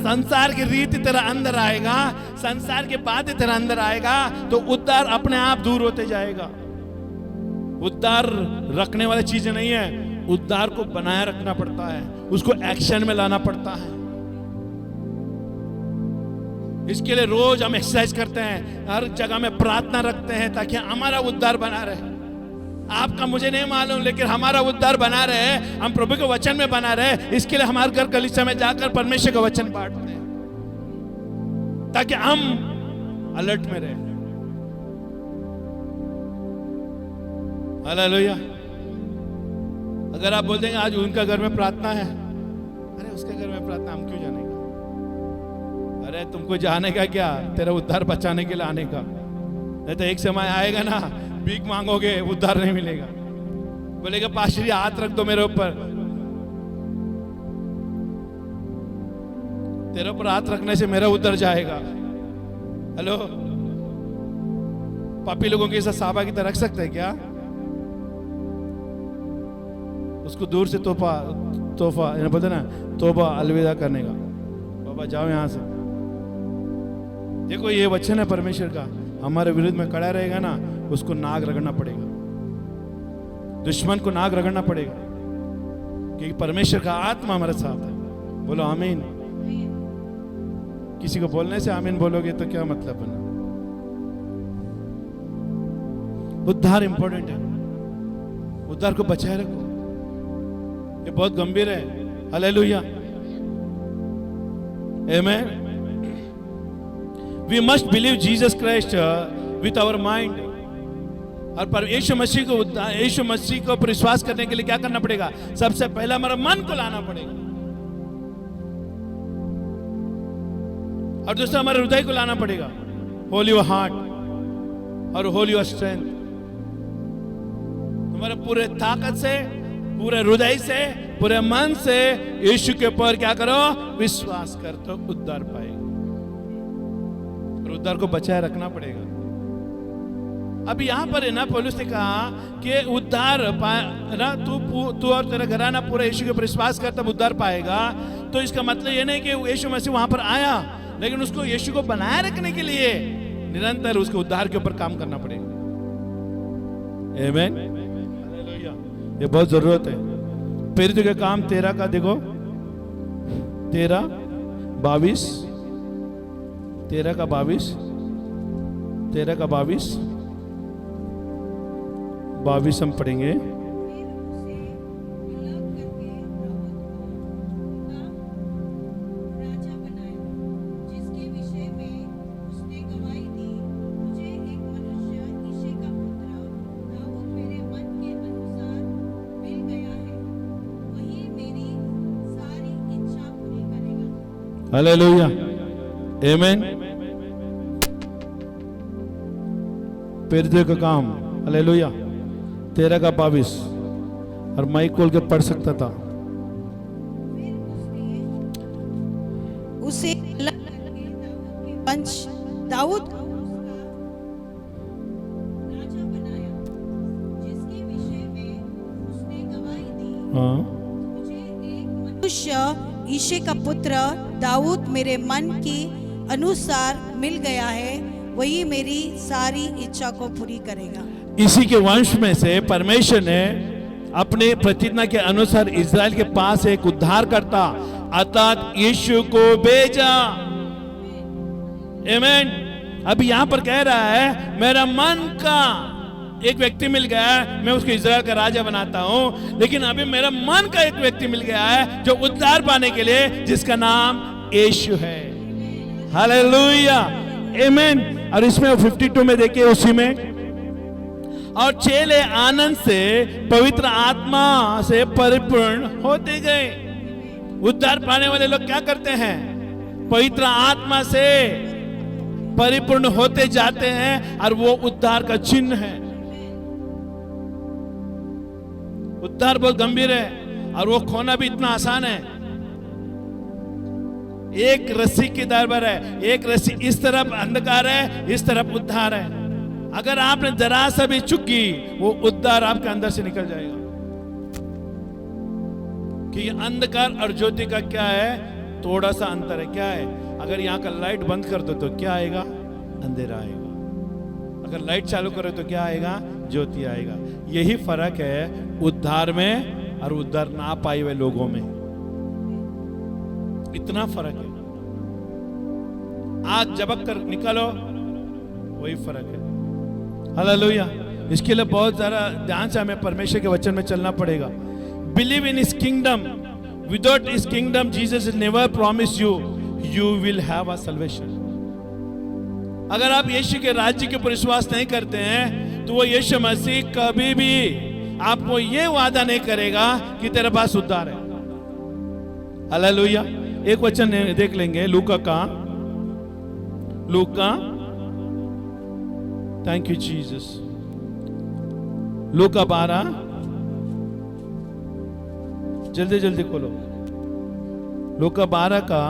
संसार की रीति तेरा अंदर आएगा, संसार की बातें तेरा अंदर आएगा, तो उद्धार अपने आप दूर होते जाएगा। उद्धार रखने वाली चीजें नहीं है, उद्धार को बनाए रखना पड़ता है, उसको एक्शन में लाना पड़ता है। इसके लिए रोज हम एक्सरसाइज करते हैं, हर जगह में प्रार्थना रखते हैं ताकि हमारा उद्धार बना रहे। आपका मुझे नहीं मालूम, लेकिन हमारा उद्धार बना रहे, हम प्रभु के वचन में बना रहे। इसके लिए हमारे घर कलीसिया में जाकर परमेश्वर का वचन बांटते हैं ताकि हम अलर्ट में रहे। हालेलुया। अगर आप बोल देंगे आज उनका घर में प्रार्थना है, अरे उसके घर में प्रार्थना, हम क्यों जाने का? अरे तुमको जाने का क्या, तेरा उद्धार बचाने के लिए आने का। नहीं तो एक समय आएगा ना, भीख मांगोगे, उद्धार नहीं मिलेगा। बोलेगा पास्टर जी हाथ रख दो मेरे ऊपर, तेरे ऊपर हाथ रखने से मेरा उद्धार जाएगा। हेलो, पापी लोगों के साथ साहबा की तरह रख सकते हैं क्या? उसको दूर से तोहफा बोलते ना, तोबा अलविदा करने का, बाबा जाओ यहां से। देखो ये वचन है परमेश्वर का, हमारे विरुद्ध में खड़ा रहेगा ना, उसको नाग रगड़ना पड़ेगा, दुश्मन को नाग रगड़ना पड़ेगा, क्योंकि परमेश्वर का आत्मा हमारे साथ है। बोलो आमीन। किसी को बोलने से आमीन बोलोगे तो क्या मतलब बना? उद्धार इंपॉर्टेंट है, उद्धार को बचाए रखो, ये बहुत गंभीर है। Hallelujah, amen. We must believe Jesus Christ with our mind. और पर यीशु मसीह को विश्वास करने के लिए क्या करना पड़ेगा? सबसे पहले हमारा मन को लाना पड़ेगा, और दूसरा हमारे हृदय को लाना पड़ेगा। होल योर हार्ट और होल योर स्ट्रेंथ। तुम्हारे पूरे ताकत से, पूरे हृदय से, पूरे मन से यीशु के ऊपर क्या करो? विश्वास कर, तो उद्धार पाएगा। और उद्धार को बचाए रखना पड़ेगा। अब यहां पर है ना, पौलुस ने कहा कि उद्धार ना, तू और तेरा घराना पूरा यीशु के ऊपर विश्वास कर, तब उद्धार पाएगा। तो इसका मतलब ये नहीं कि यीशु मसीह वहां पर आया, लेकिन उसको यीशु को बनाए रखने के लिए निरंतर उसके उद्धार के ऊपर काम करना पड़ेगा। आमीन, हालेलुया। ये बहुत जरूरत है। प्रेरितों के काम 13 का देखो, 13 का 22 हम पढ़ेंगे। हालेलुया, आमीन। प्रेरितों का काम, हालेलुया, 13 का 22। और माइक खोल के पढ़ सकता था। उसे अलग करके वंश दाऊद को उसका राजा बनाया, जिसके विषय में उसने गवाही दी। हाँ, मुझे एक मनुष्य यिशै का पुत्र दाऊद मेरे मन के अनुसार मिल गया है, वही मेरी सारी इच्छा को पूरी करेगा। इसी के वंश में से परमेश्वर ने अपने प्रतिज्ञा के अनुसार इज़राइल के पास एक उद्धारकर्ता अर्थात यीशु को भेजा। आमीन। अब यहां पर कह रहा है, मेरा मन का एक व्यक्ति मिल गया है, मैं उसको इज़राइल का राजा बनाता हूं। लेकिन अभी मेरा मन का एक व्यक्ति मिल गया है जो उद्धार पाने के लिए, जिसका नाम यीशु है। हालेलुया, आमीन। और इसमें 52 में देखिए, उसी में, और चेले आनंद से पवित्र आत्मा से परिपूर्ण होते गए। उद्धार पाने वाले लोग क्या करते हैं? पवित्र आत्मा से परिपूर्ण होते जाते हैं, और वो उद्धार का चिन्ह है। उद्धार बहुत गंभीर है, और वो खोना भी इतना आसान है। एक रस्सी की दरबार है, एक रस्सी इस तरफ अंधकार है, इस तरफ उद्धार है। अगर आपने जरा सा भी चूक की, वो उद्धार आपके अंदर से निकल जाएगा। कि अंधकार और ज्योति का क्या है? थोड़ा सा अंतर है। क्या है? अगर यहाँ का लाइट बंद कर दो तो क्या आएगा? अंधेरा आएगा। अगर लाइट चालू करो तो क्या आएगा? ज्योति आएगा। यही फर्क है उद्धार में और उद्धार ना पाए हुए लोगों में। इतना फर्क है। आग झपक कर निकालो, वही फर्क है। हालेलुया। इसके लिए बहुत ज्यादा ध्यान से हमें परमेश्वर के वचन में चलना पड़ेगा। Believe in his kingdom, without his kingdom Jesus never promise you will have a salvation. अगर आप यीशु के राज्य के ऊपर विश्वास नहीं करते हैं तो वो यीशु मसीह कभी भी आपको ये वादा नहीं करेगा कि तेरे पास उद्धार है। हालेलुया। एक वचन देख लेंगे लूका का, थैंक यू जीसस, लूका 12, जल्दी जल्दी खोलो, लूका 12 का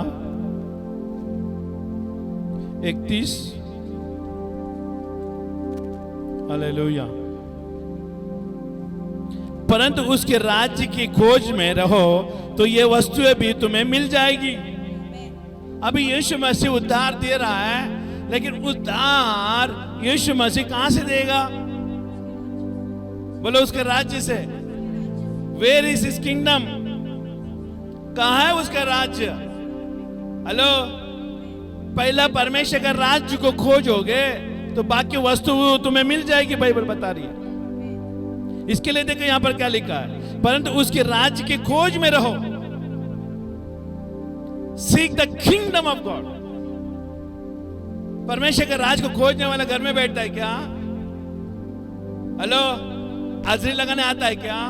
31। हालेलुया। परंतु उसके राज्य की खोज में रहो तो ये वस्तुएं भी तुम्हें मिल जाएगी। अभी यीशु मसीह उद्धार दे रहा है, लेकिन उद्धार यीशु मसीह कहां से देगा? बोलो उसके राज्य से। Where is his kingdom? कहां है उसका राज्य? हेलो, पहला परमेश्वर का राज्य को खोजोगे तो बाकी वस्तु तुम्हें मिल जाएगी, बाइबल बता रही है। इसके लिए देखो यहां पर क्या लिखा है, परंतु उसके राज्य की खोज में रहो। Seek the kingdom of God. परमेश्वर के राज को खोजने वाला घर में बैठता है क्या? हेलो, हाजिरी लगाने आता है क्या?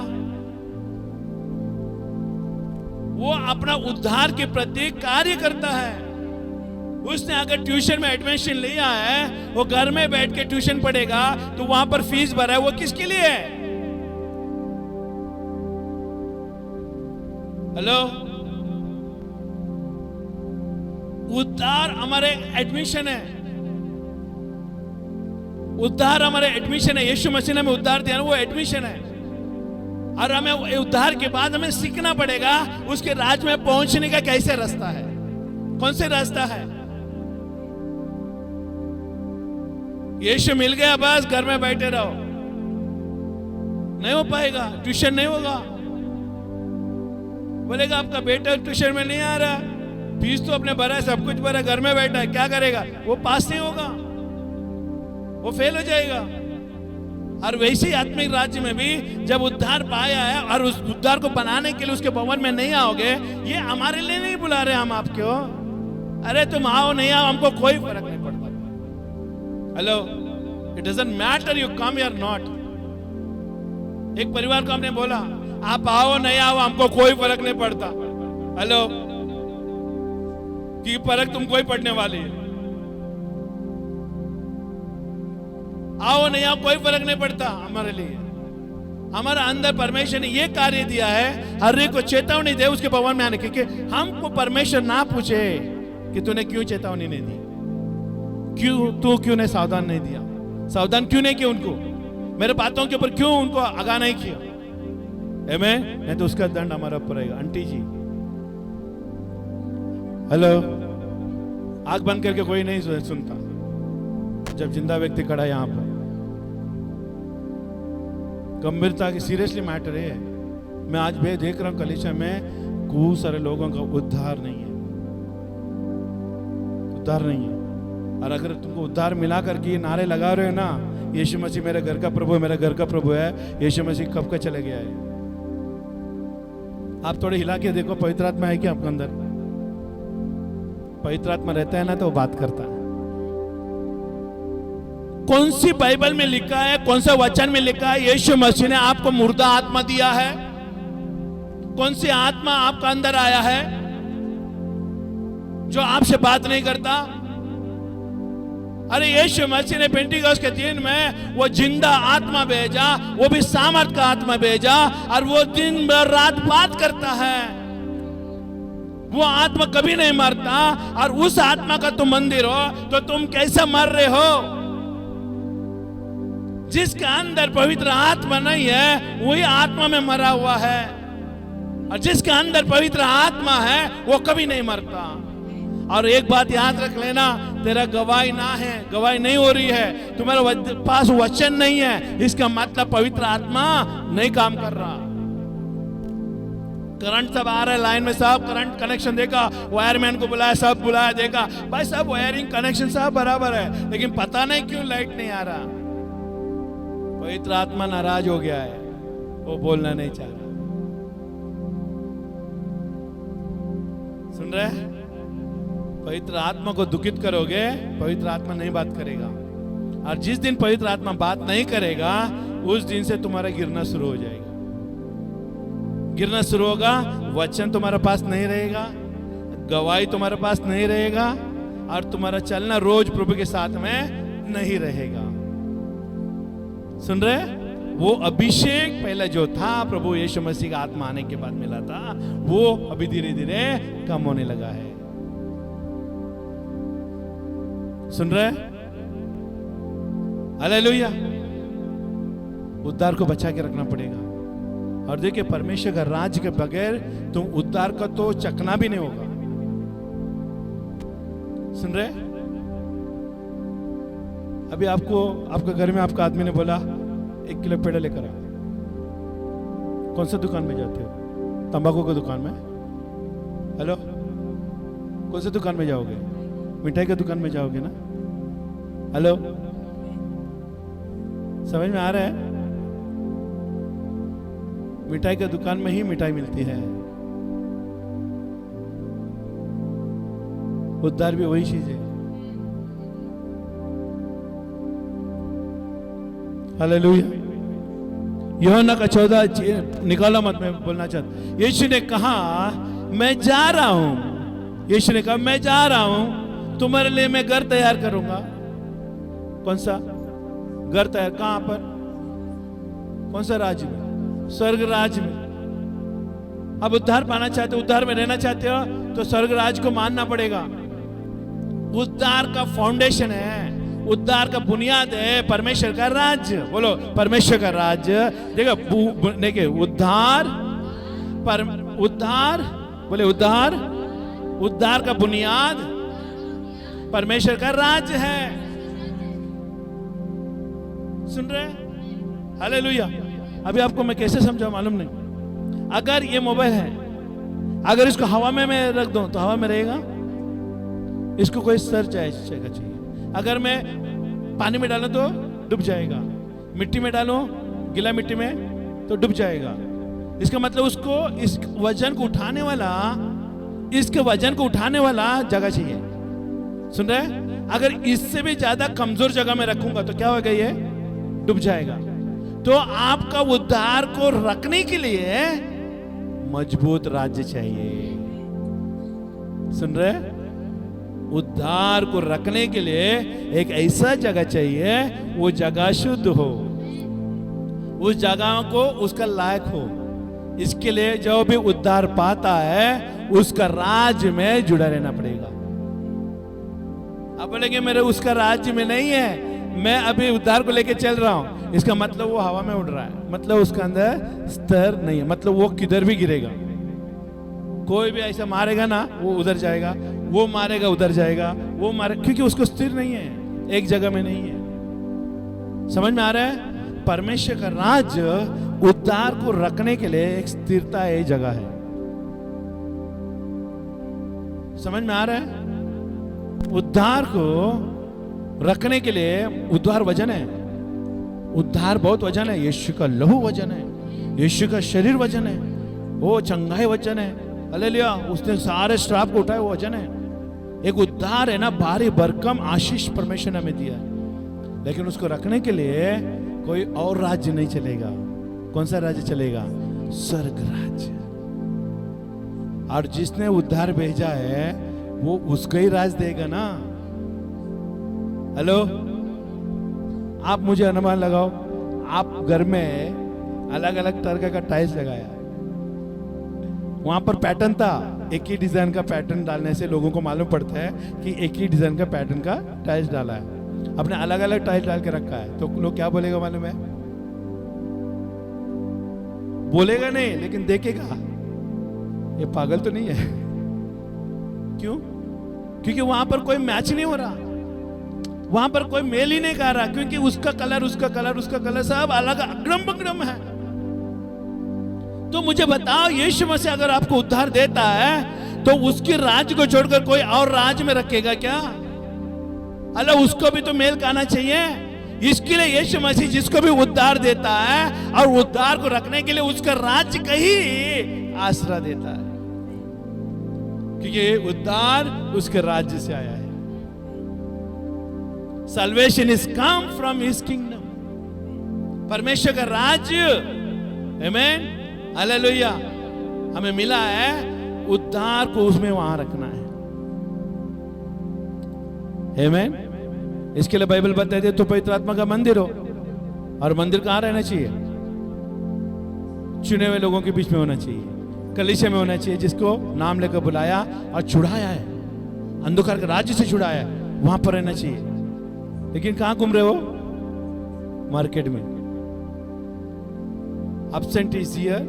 वो अपना उद्धार के प्रति कार्य करता है। उसने अगर ट्यूशन में एडमिशन लिया है, वो घर में बैठ के ट्यूशन पढ़ेगा तो वहां पर फीस भरा है, वो किसके लिए है? हेलो, उद्धार हमारे एडमिशन है। उद्धार हमारे एडमिशन है। यीशु मसीह ने हमें उद्धार दिया ना, वो एडमिशन है। और हमें उद्धार के बाद हमें सीखना पड़ेगा उसके राज में पहुंचने का कैसे रास्ता है, कौन से रास्ता है। यीशु मिल गया बस घर में बैठे रहो, नहीं हो पाएगा। ट्यूशन नहीं होगा। बोलेगा आपका बेटा ट्यूशन में नहीं आ रहा, फीस तो अपने भरा है, सब कुछ भरा, घर में बैठा है, क्या करेगा? वो पास नहीं होगा, वो फेल हो जाएगा। और वैसे ही आत्मिक राज्य में भी जब उद्धार पाया है और उस उद्धार को बनाने के लिए उसके भवन में नहीं आओगे, ये हमारे लिए नहीं बुला रहे हम आपको। अरे तुम आओ नहीं आओ, हमको कोई फर्क नहीं पड़ता। Hello, it doesn't matter you come या नॉट। एक परिवार को हमने बोला आप आओ नहीं आओ हमको कोई फर्क नहीं पड़ता। हेलो, कि फर्क तुमको ही पड़ने वाली है। आओ नहीं आओ कोई फर्क नहीं पड़ता हमारे लिए। हमारा अंदर परमेश्वर ने ये कार्य दिया है, हर एक को चेतावनी दे उसके भवन में आने की। हमको परमेश्वर ना पूछे कि तूने क्यों चेतावनी नहीं दी, क्यों ने सावधान नहीं दिया, सावधान क्यों नहीं किया उनको, मेरे बातों के ऊपर क्यों उनको आगाह नहीं किया। आमीन। नहीं तो उसका दंड हमारा ऊपर रहेगा। आंटी जी, हेलो, आंख बंद करके कोई नहीं सुनता जब जिंदा व्यक्ति खड़ा है यहां पर। गंभीरता की सीरियसली मैटर है। मैं आज भी देख रहा हूं कलीसिया में खूब सारे लोगों का उद्धार नहीं है, उद्धार नहीं है। और अगर तुमको उद्धार मिला करके ये नारे लगा रहे हो ना, यीशु मसीह मेरे घर का प्रभु है, मेरा घर का प्रभु है, यीशु मसीह कब का चले गया है। आप थोड़े हिला के देखो, पवित्र आत्मा है क्या आपके अंदर? पवित्र आत्मा रहता है ना तो वो बात करता है। कौन सी बाइबल में लिखा है, कौन सा वचन में लिखा है यीशु मसीह ने आपको मुर्दा आत्मा दिया है? कौन सी आत्मा आपका अंदर आया है जो आपसे बात नहीं करता? अरे यीशु मसीह ने पेंटिकोस्ट के दिन में वो जिंदा आत्मा भेजा, वो भी सामर्थ का आत्मा भेजा, और वो दिन भर रात बात करता है। वो आत्मा कभी नहीं मरता। और उस आत्मा का तुम मंदिर हो तो तुम कैसे मर रहे हो? जिसके अंदर पवित्र आत्मा नहीं है वही आत्मा में मरा हुआ है, और जिसके अंदर पवित्र आत्मा है वो कभी नहीं मरता। और एक बात याद रख लेना, तेरा गवाही ना है, गवाही नहीं हो रही है, तुम्हारे पास वचन नहीं है, इसका मतलब पवित्र आत्मा नहीं काम कर रहा। करंट सब आ रहा है लाइन में, सब करंट कनेक्शन देगा, वायरमैन को बुलाया, सब बुलाया, देखा भाई सब वायरिंग कनेक्शन सब बराबर है, लेकिन पता नहीं क्यों लाइट नहीं आ रहा। पवित्र आत्मा नाराज हो गया है, वो बोलना नहीं चाह रहा। सुन रहे? पवित्र आत्मा को दुखित करोगे, पवित्र आत्मा नहीं बात करेगा। और जिस दिन पवित्र आत्मा बात नहीं करेगा, उस दिन से तुम्हारा गिरना शुरू हो जाएगा। गिरना शुरू होगा, वचन तुम्हारे पास नहीं रहेगा, गवाही तुम्हारे पास नहीं रहेगा, और तुम्हारा चलना रोज प्रभु के साथ में नहीं रहेगा। सुन रहे? वो अभिषेक पहले जो था प्रभु यीशु मसीह का आत्मा आने के बाद मिला था, वो अभी धीरे धीरे कम होने लगा है। सुन रहे? हालेलुया। उद्धार को बचा के रखना पड़ेगा। और देखिए, परमेश्वर का राज्य के बगैर तुम उद्धार का तो चकना भी नहीं होगा। सुन रहे? अभी आपको आपके घर में आपका आदमी ने बोला 1 किलो पेड़ा लेकर आओ। कौन सा दुकान में जाते हो? तंबाकू की दुकान में? हेलो, कौन सा दुकान में जाओगे? मिठाई की दुकान में जाओगे ना? हेलो, समझ में आ रहा है? मिठाई की दुकान में ही मिठाई मिलती है। उद्धार भी वही चीज है। हालेलुया। यूहन्ना का 14 निकालो मत, मैं बोलना चाहता। यीशु ने कहा मैं जा रहा हूं। यीशु ने कहा मैं जा रहा हूं, तुम्हारे लिए मैं घर तैयार करूंगा। कौन सा घर तैयार? कहां पर? कौन सा राज्य में? स्वर्ग राज्य में। अब उद्धार पाना चाहते हो, उद्धार में रहना चाहते हो, तो स्वर्ग राज्य को मानना पड़ेगा। उद्धार का फाउंडेशन है, उद्धार का बुनियाद है परमेश्वर का राज्य। बोलो परमेश्वर का राज्य। देखो, देखिए उद्धार, उद्धार, बोले उद्धार, उद्धार का बुनियाद परमेश्वर का राज्य है। सुन रहे? हालेलुया। अभी आपको मैं कैसे समझाऊं मालूम नहीं। अगर ये मोबाइल है, अगर इसको हवा में मैं रख दूं तो हवा में रहेगा? इसको कोई सर चाहिए। अगर मैं पानी में डालूं तो डूब जाएगा, मिट्टी में डालूं, गीला मिट्टी में, तो डूब जाएगा। इसका मतलब उसको इस वजन को उठाने वाला, इसके वजन को उठाने वाला जगह चाहिए। सुन रहे? अगर इससे भी ज्यादा कमजोर जगह में रखूंगा तो क्या होगा? ये डूब जाएगा। तो आपका उद्धार को रखने के लिए मजबूत राज्य चाहिए। सुन रहे? उद्धार को रखने के लिए एक ऐसा जगह चाहिए, वो जगह शुद्ध हो, उस जगह को उसका लायक हो। इसके लिए जो भी उद्धार पाता है उसका राज्य में जुड़ा रहना पड़ेगा। अब बोलेंगे मेरे उसका राज्य में नहीं है, मैं अभी उद्धार को लेके चल रहा हूं, इसका मतलब वो हवा में उड़ रहा है, मतलब उसका अंदर स्तर नहीं है, मतलब वो किधर भी गिरेगा। कोई भी ऐसा मारेगा ना, वो उधर जाएगा, वो मारेगा उधर जाएगा, वो मारे, क्योंकि उसको स्थिर नहीं है, एक जगह में नहीं है। समझ में आ रहा है? परमेश्वर का राज्य उद्धार को रखने के लिए एक स्थिरता है, जगह है। समझ में आ रहा है? उद्धार को रखने के लिए उद्धार वजन है, उद्धार बहुत वजन है। यीशु का लहू वजन है, यीशु का शरीर वजन है, वो चंगाई वजन है। हालेलुया। उसने सारे श्राप को उठाया, वो वजन है। एक उद्धार है ना, भारी भरकम आशीष परमेश्वर ने हमें दिया है, लेकिन उसको रखने के लिए कोई और राज्य नहीं चलेगा। कौन सा राज्य चलेगा? स्वर्ग राज्य। और जिसने उद्धार भेजा है वो उसका ही राज देगा ना। हेलो, आप मुझे अनुमान लगाओ, आप घर में अलग अलग तरह का टाइल्स लगाया, वहां पर पैटर्न था, एक ही डिजाइन का पैटर्न डालने से लोगों को मालूम पड़ता है कि एक ही डिजाइन का पैटर्न का टाइल्स डाला है। अपने अलग अलग टाइल्स डाल के रखा है, तो लोग क्या बोलेगा मालूम है? बोलेगा नहीं, लेकिन देखेगा ये पागल तो नहीं है। क्यों? क्योंकि वहां पर कोई मैच नहीं हो रहा, वहां पर कोई मेल ही नहीं कर रहा, क्योंकि उसका कलर उसका कलर उसका कलर सब अलग अगड़म बगड़म है। तो मुझे बताओ, यीशु मसीह अगर आपको उद्धार देता है तो उसके राज्य को छोड़कर कोई और राज्य में रखेगा क्या? अल्लाह उसको भी तो मेल खाना चाहिए। इसके लिए यीशु मसीह जिसको भी उद्धार देता है और उद्धार को रखने के लिए उसका राज्य का ही आसरा देता है, क्योंकि उद्धार उसके राज्य से आया है। Salvation is come from his kingdom. परमेश्वर का राज्य, आमेन, हालेलुया, हमें मिला है। उद्धार को उसमें वहां रखना है, आमेन। इसके लिए बाइबल बताती है तो पवित्र आत्मा का मंदिर हो, और मंदिर कहां रहना चाहिए? चुने हुए लोगों के बीच में होना चाहिए, कलीसिया में होना चाहिए, जिसको नाम लेकर बुलाया और छुड़ाया है, अंधकार के राज्य से छुड़ाया है, वहां पर रहना चाहिए। लेकिन कहां घूम रहे हो? मार्केट में। absent is here,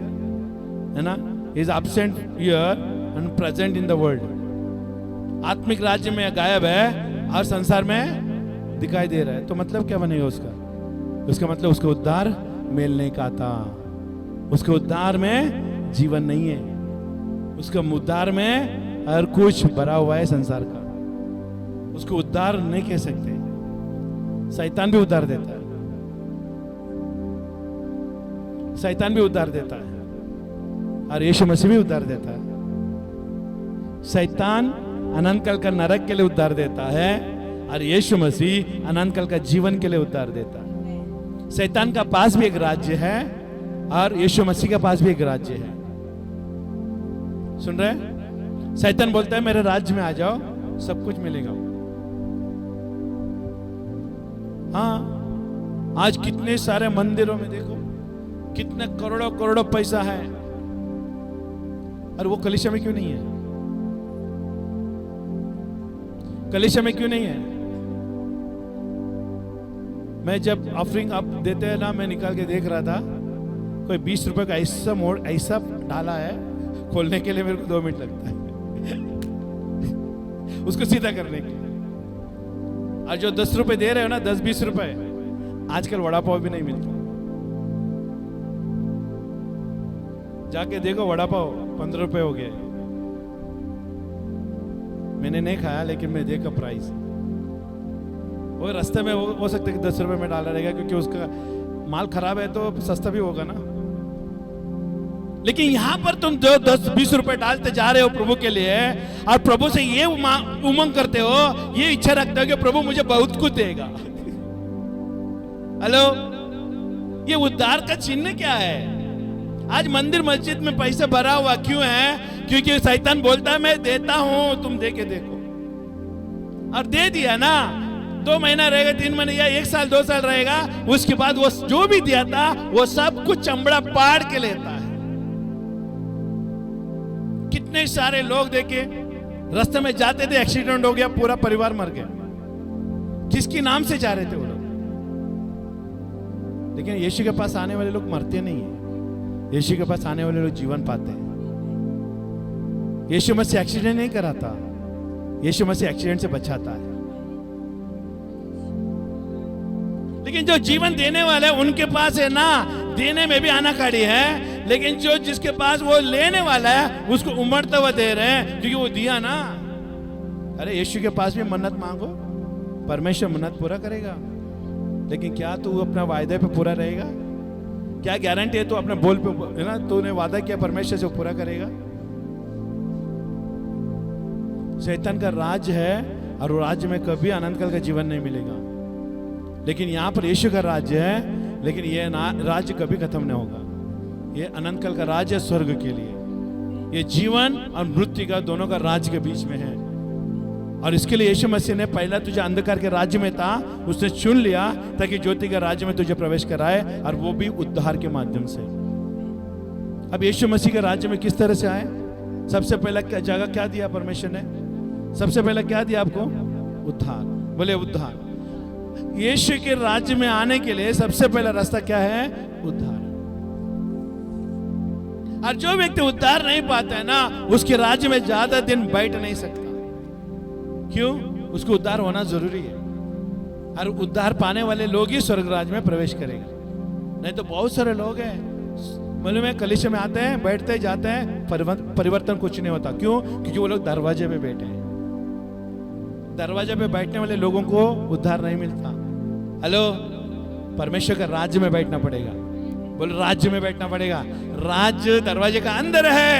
है ना, is absent here and present in the world. आत्मिक राज्य में गायब है और संसार में दिखाई दे रहा है। तो मतलब क्या बनेगा उसका? उसका मतलब उसका उद्धार मेल नहीं खाता, उसके उद्धार में जीवन नहीं है, उसका उद्धार में हर कुछ भरा हुआ है संसार का। उसको उद्धार नहीं कह सकते। शैतान भी उद्धार देता है, शैतान भी उद्धार देता है और यीशु मसीह भी उद्धार देता है। शैतान अनंत काल का नरक के लिए उद्धार देता है और यीशु मसीह अनंत काल का जीवन के लिए उद्धार देता है। शैतान का पास भी एक राज्य है और यीशु मसीह के पास भी एक राज्य है। सुन रहे? शैतान बोलता है मेरे राज्य में आ जाओ, सब कुछ मिलेगा। हाँ, आज कितने सारे मंदिरों में देखो, कितने करोड़ों करोड़ों पैसा है, और वो कलीसिया में क्यों नहीं है? कलीसिया में क्यों नहीं है? मैं जब ऑफरिंग आप देते हैं ना, मैं निकाल के देख रहा था, कोई 20 रुपए का ऐसा मोड़ ऐसा डाला है, खोलने के लिए मेरे को 2 मिनट लगता है उसको सीधा करने के लिए। और जो 10 रुपए दे रहे हो ना, 10-20 रुपए, आजकल वड़ा पाव भी नहीं मिलता। जाके देखो, वड़ा पाव 15 रुपए हो गए। मैंने नहीं खाया, लेकिन मैं देखा प्राइस। वो रास्ते में हो सकता है कि 10 रुपए में डाला रहेगा, क्योंकि उसका माल खराब है तो सस्ता भी होगा ना। लेकिन यहां पर तुम जो 10-20 रुपए डालते जा रहे हो प्रभु के लिए, और प्रभु से ये उमंग करते हो, ये इच्छा रखते हो कि प्रभु मुझे बहुत कुछ देगा। हेलो, ये उद्धार का चिन्ह क्या है? आज मंदिर मस्जिद में पैसा भरा हुआ क्यों है? क्योंकि शैतान बोलता है मैं देता हूं, तुम दे के देखो। और दे दिया ना, 2 महीना रहेगा, 3 महीने या 1 साल 2 साल रहेगा, उसके बाद वो जो भी दिया था वो सब कुछ चमड़ा पाड़ के लेता है। कितने सारे लोग देखे, रास्ते में जाते थे, एक्सीडेंट हो गया, पूरा परिवार मर गया। किसके नाम से जा रहे थे वो लोग? लेकिन यीशु के पास आने वाले लोग मरते नहीं है, यीशु के पास आने वाले लोग जीवन पाते हैं। यीशु मसीह एक्सीडेंट नहीं कराता, यीशु मसीह एक्सीडेंट से बचाता है। लेकिन जो जीवन देने वाले हैं उनके पास है ना, देने में भी आनाकानी है। लेकिन जो जिसके पास वो लेने वाला है उसको उमड़ता हुआ दे रहे हैं, क्योंकि वो दिया ना। अरे यीशु के पास भी मन्नत मांगो, परमेश्वर मन्नत पूरा करेगा। लेकिन क्या तू अपना वायदे पे पूरा रहेगा? क्या गारंटी है तू अपने बोल पे, है ना, तूने वादा किया परमेश्वर से पूरा करेगा? शैतान का राज्य है और वो राज्य में कभी अनंत काल का जीवन नहीं मिलेगा। लेकिन यहाँ पर यीशु का राज्य है, लेकिन ये राज्य कभी खत्म नहीं होगा। ये अनंत काल का राज्य है स्वर्ग के लिए। ये जीवन और मृत्यु का दोनों का राज्य के बीच में है। और इसके लिए यीशु मसीह ने पहला तुझे अंधकार के राज्य में था, उसने चुन लिया ताकि ज्योति के राज्य में तुझे प्रवेश कराए, और वो भी उद्धार के माध्यम से। अब यीशु मसीह के राज्य में किस तरह से आए? सबसे पहला जगह क्या दिया परमेश्वर ने? सबसे पहला क्या दिया आपको? उद्धार। बोले उद्धार। यीशु के राज्य में आने के लिए सबसे पहला रास्ता क्या है? उद्धार। और जो व्यक्ति उद्धार नहीं पाता है ना, उसके राज्य में ज्यादा दिन बैठ नहीं सकता। क्यों? उसको उद्धार होना जरूरी है, और उद्धार पाने वाले लोग ही स्वर्ग राज्य में प्रवेश करेगा। नहीं तो बहुत सारे लोग हैं मालूम है, कलीसिया में आते हैं, बैठते हैं, जाते हैं, परिवर्तन कुछ नहीं होता। क्यों? क्योंकि वो लोग दरवाजे पे बैठे हैं। दरवाजे पे बैठने वाले लोगों को उद्धार नहीं मिलता। हेलो, परमेश्वर का राज्य में बैठना पड़ेगा। बोलो, राज्य में बैठना पड़ेगा। राज्य दरवाजे का अंदर है।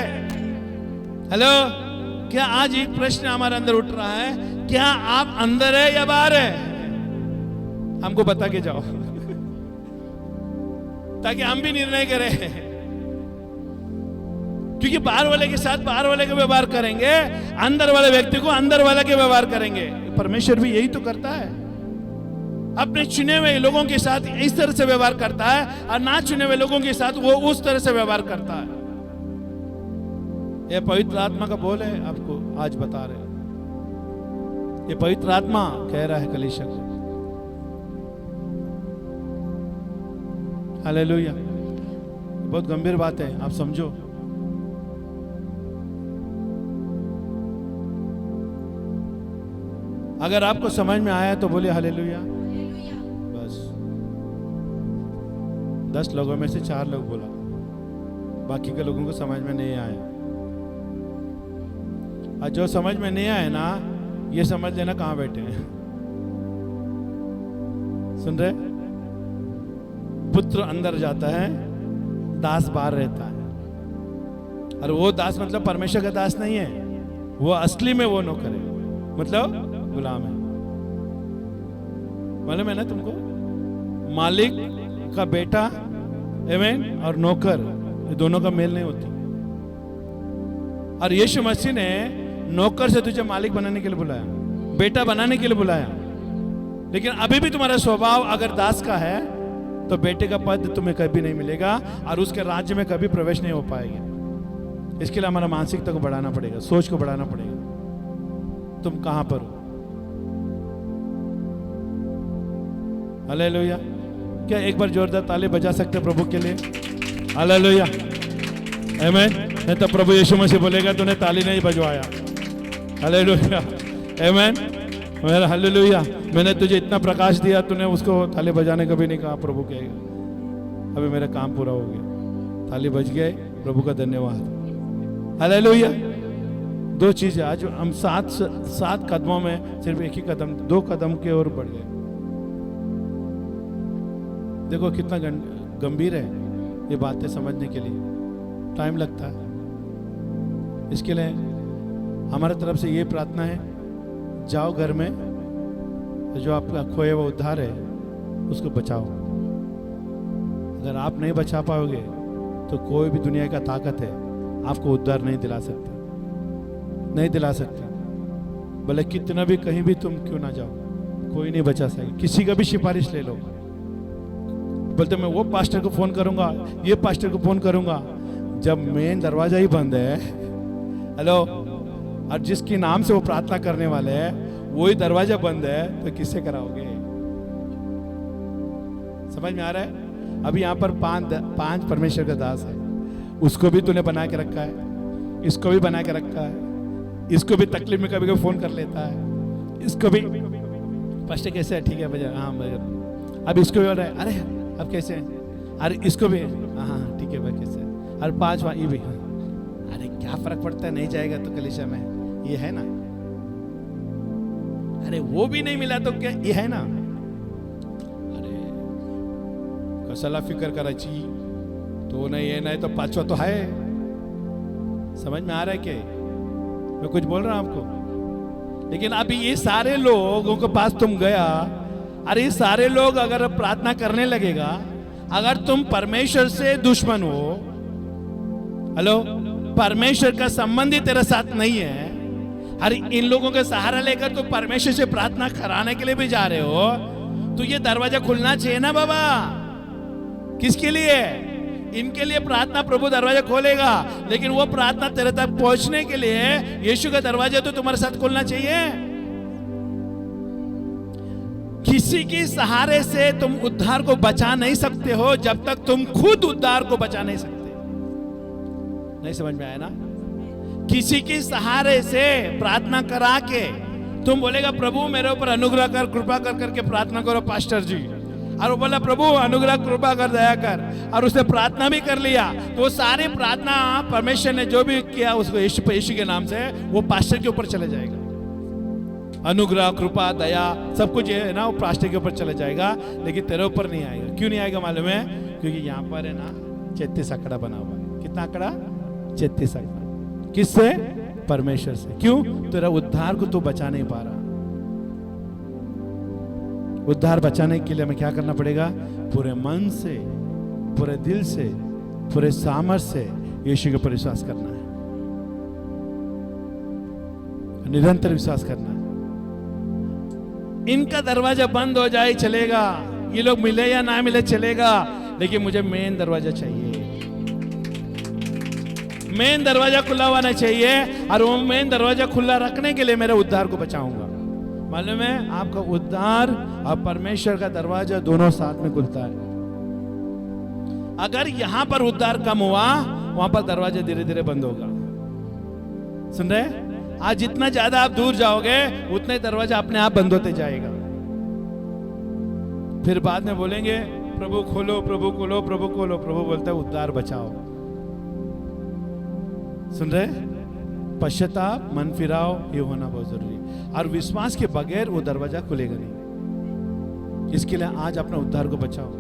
हेलो, क्या आज एक प्रश्न हमारे अंदर उठ रहा है, क्या आप अंदर है या बाहर है? हमको बता के जाओ ताकि हम भी निर्णय करें। क्योंकि बाहर वाले के साथ बाहर वाले का व्यवहार करेंगे, अंदर वाले व्यक्ति को अंदर वाला के व्यवहार करेंगे। परमेश्वर भी यही तो करता है, अपने चुने हुए लोगों के साथ इस तरह से व्यवहार करता है, और ना चुने हुए लोगों के साथ वो उस तरह से व्यवहार करता है। ये पवित्र आत्मा का बोल है, आपको आज बता रहे हैं। ये पवित्र आत्मा कह रहा है कलीसिया को। हालेलुया। बहुत गंभीर बात है, आप समझो। अगर आपको समझ में आया तो बोलिए हालेलुया। बस 10 लोगों में से 4 लोग बोला, बाकी के लोगों को समझ में नहीं आया। और जो समझ में नहीं आया ना, ये समझ लेना कहां बैठे हैं। सुन रहे? पुत्र अंदर जाता है, दास बाहर रहता है। और वो दास मतलब परमेश्वर का दास नहीं है, वो असली में वो नौकर है, मतलब गुलाम है। मालूम है ना तुमको? मालिक का बेटा, आमीन, और नौकर, ये दोनों का मेल नहीं होती। और यीशु मसीह ने नौकर से तुझे मालिक बनाने के लिए बुलाया, बेटा बनाने के लिए बुलाया। लेकिन अभी भी तुम्हारा स्वभाव अगर दास का है तो बेटे का पद तुम्हें कभी नहीं मिलेगा और उसके राज्य में कभी प्रवेश नहीं हो पाएगा। इसके लिए हमारा मानसिकता को बढ़ाना पड़ेगा, सोच को बढ़ाना पड़ेगा। तुम कहां पर हो? हालेलुया। क्या एक बार जोरदार ताली बजा सकते प्रभु के लिए? हालेलुया, आमीन। नहीं तो प्रभु यीशु मसीह बोलेगा तूने ताली नहीं बजवाया। हालेलुया, आमीन। हालेलुया, मैंने तुझे इतना प्रकाश दिया, तूने उसको ताली बजाने कभी नहीं कहा। प्रभु कहेगा अभी मेरा काम पूरा हो गया, ताली बज गए, प्रभु का धन्यवाद। हालेलुया। 2 चीजें, आज हम 7 कदमों में सिर्फ एक ही कदम, 2 कदम की ओर बढ़ गए। देखो कितना गंभीर है ये बातें समझने के लिए, टाइम लगता है। इसके लिए हमारे तरफ से ये प्रार्थना है, जाओ घर में, जो आपका खोया हुआ उद्धार है उसको बचाओ। अगर आप नहीं बचा पाओगे तो कोई भी दुनिया का ताकत है आपको उद्धार नहीं दिला सकता, नहीं दिला सकता। भले कितना भी कहीं भी तुम क्यों ना जाओ, कोई नहीं बचा सके। किसी का भी सिफारिश ले लो, बोलते मैं वो पास्टर को फोन करूंगा, ये पास्टर को फोन करूंगा, जब मेन दरवाजा ही बंद है। हेलो, और जिसके नाम से वो प्रार्थना करने वाले हैं वही दरवाजा बंद है, तो किससे कराओगे? समझ में आ रहा है? अभी यहाँ पर 5 परमेश्वर का दास है, उसको भी तूने बना के रखा है, इसको भी बना के रखा है, इसको भी तकलीफ में कभी कभी फोन कर लेता है, इसको भी पास्टर कैसे है, ठीक है भैया, हाँ भैया। अब इसको भी बोल रहा है, अरे अब कैसे हैं? अरे इसको भी, हाँ ठीक है भाई कैसे है? अरे 5 ये भी, अरे क्या फर्क पड़ता है, नहीं जाएगा तो कलीसिया में, ये है ना। अरे वो भी नहीं मिला तो क्या, ये है ना। अरे कशाला फिकर करायची, तो नहीं ये नहीं तो 5वां तो है। समझ में आ रहा है क्या मैं कुछ बोल रहा हूं आपको? लेकिन अभी ये सारे लोगों के पास तुम गया, अरे ये सारे लोग अगर प्रार्थना करने लगेगा, अगर तुम परमेश्वर से दुश्मन हो, हेलो, परमेश्वर का संबंधी तेरे साथ नहीं है, अरे इन लोगों का सहारा लेकर तो परमेश्वर से प्रार्थना कराने के लिए भी जा रहे हो, तो ये दरवाजा खुलना चाहिए ना बाबा। किसके लिए? इनके लिए प्रार्थना प्रभु दरवाजा खोलेगा, लेकिन वो प्रार्थना तेरे तक पहुंचने के लिए यीशु का दरवाजा तो तुम्हारे साथ खुलना चाहिए। किसी के सहारे से तुम उद्धार को बचा नहीं सकते हो जब तक तुम खुद उद्धार को बचा नहीं सकते। नहीं समझ में आया ना? किसी के सहारे से प्रार्थना करा के तुम बोलेगा प्रभु मेरे ऊपर अनुग्रह कर, कृपा कर करके प्रार्थना करो पास्टर जी, और वो बोला प्रभु अनुग्रह कृपा कर दया कर, और उसने प्रार्थना भी कर लिया, तो वो सारी प्रार्थना परमेश्वर ने जो भी किया उसको यीशु के नाम से वो पास्टर के ऊपर चले जाएगा। अनुग्रह कृपा दया सब कुछ है ना, वो पास्टर के ऊपर चले जाएगा, लेकिन तेरे ऊपर नहीं आएगा। क्यों नहीं आएगा मालूम है? क्योंकि यहाँ पर है ना 33 आंकड़ा बना हुआ है। कितना आंकड़ा? 33 आंकड़ा। किससे? परमेश्वर से। क्यों? तेरा उद्धार को तू बचा नहीं पा रहा। उद्धार बचाने के लिए हमें क्या करना पड़ेगा? पूरे मन से, पूरे दिल से, पूरे सामर्थ्य से यीशु के ऊपर विश्वास करना है, निरंतर विश्वास करना है। इनका दरवाजा बंद हो जाए चलेगा, ये लोग मिले या ना मिले चलेगा, लेकिन मुझे मेन दरवाजा चाहिए। मेन दरवाजा खुला होना चाहिए, और वो मेन दरवाजा खुला रखने के लिए मेरे उद्धार को बचाऊंगा। मालूम है आपका उद्धार और परमेश्वर का दरवाजा दोनों साथ में खुलता है। अगर यहां पर उद्धार कम हुआ, वहां पर दरवाजा धीरे धीरे बंद होगा। सुन रहे? आज जितना ज्यादा आप दूर जाओगे उतना ही दरवाजा अपने आप बंद होते जाएगा। फिर बाद में बोलेंगे प्रभु खोलो, प्रभु खोलो, प्रभु खोलो। प्रभु बोलता है उद्धार बचाओ। सुन रहे? पश्चाताप, मन फिराओ, ये होना बहुत जरूरी है। और विश्वास के बगैर वो दरवाजा खुलेगा नहीं। इसके लिए आज अपना उद्धार को बचाओ।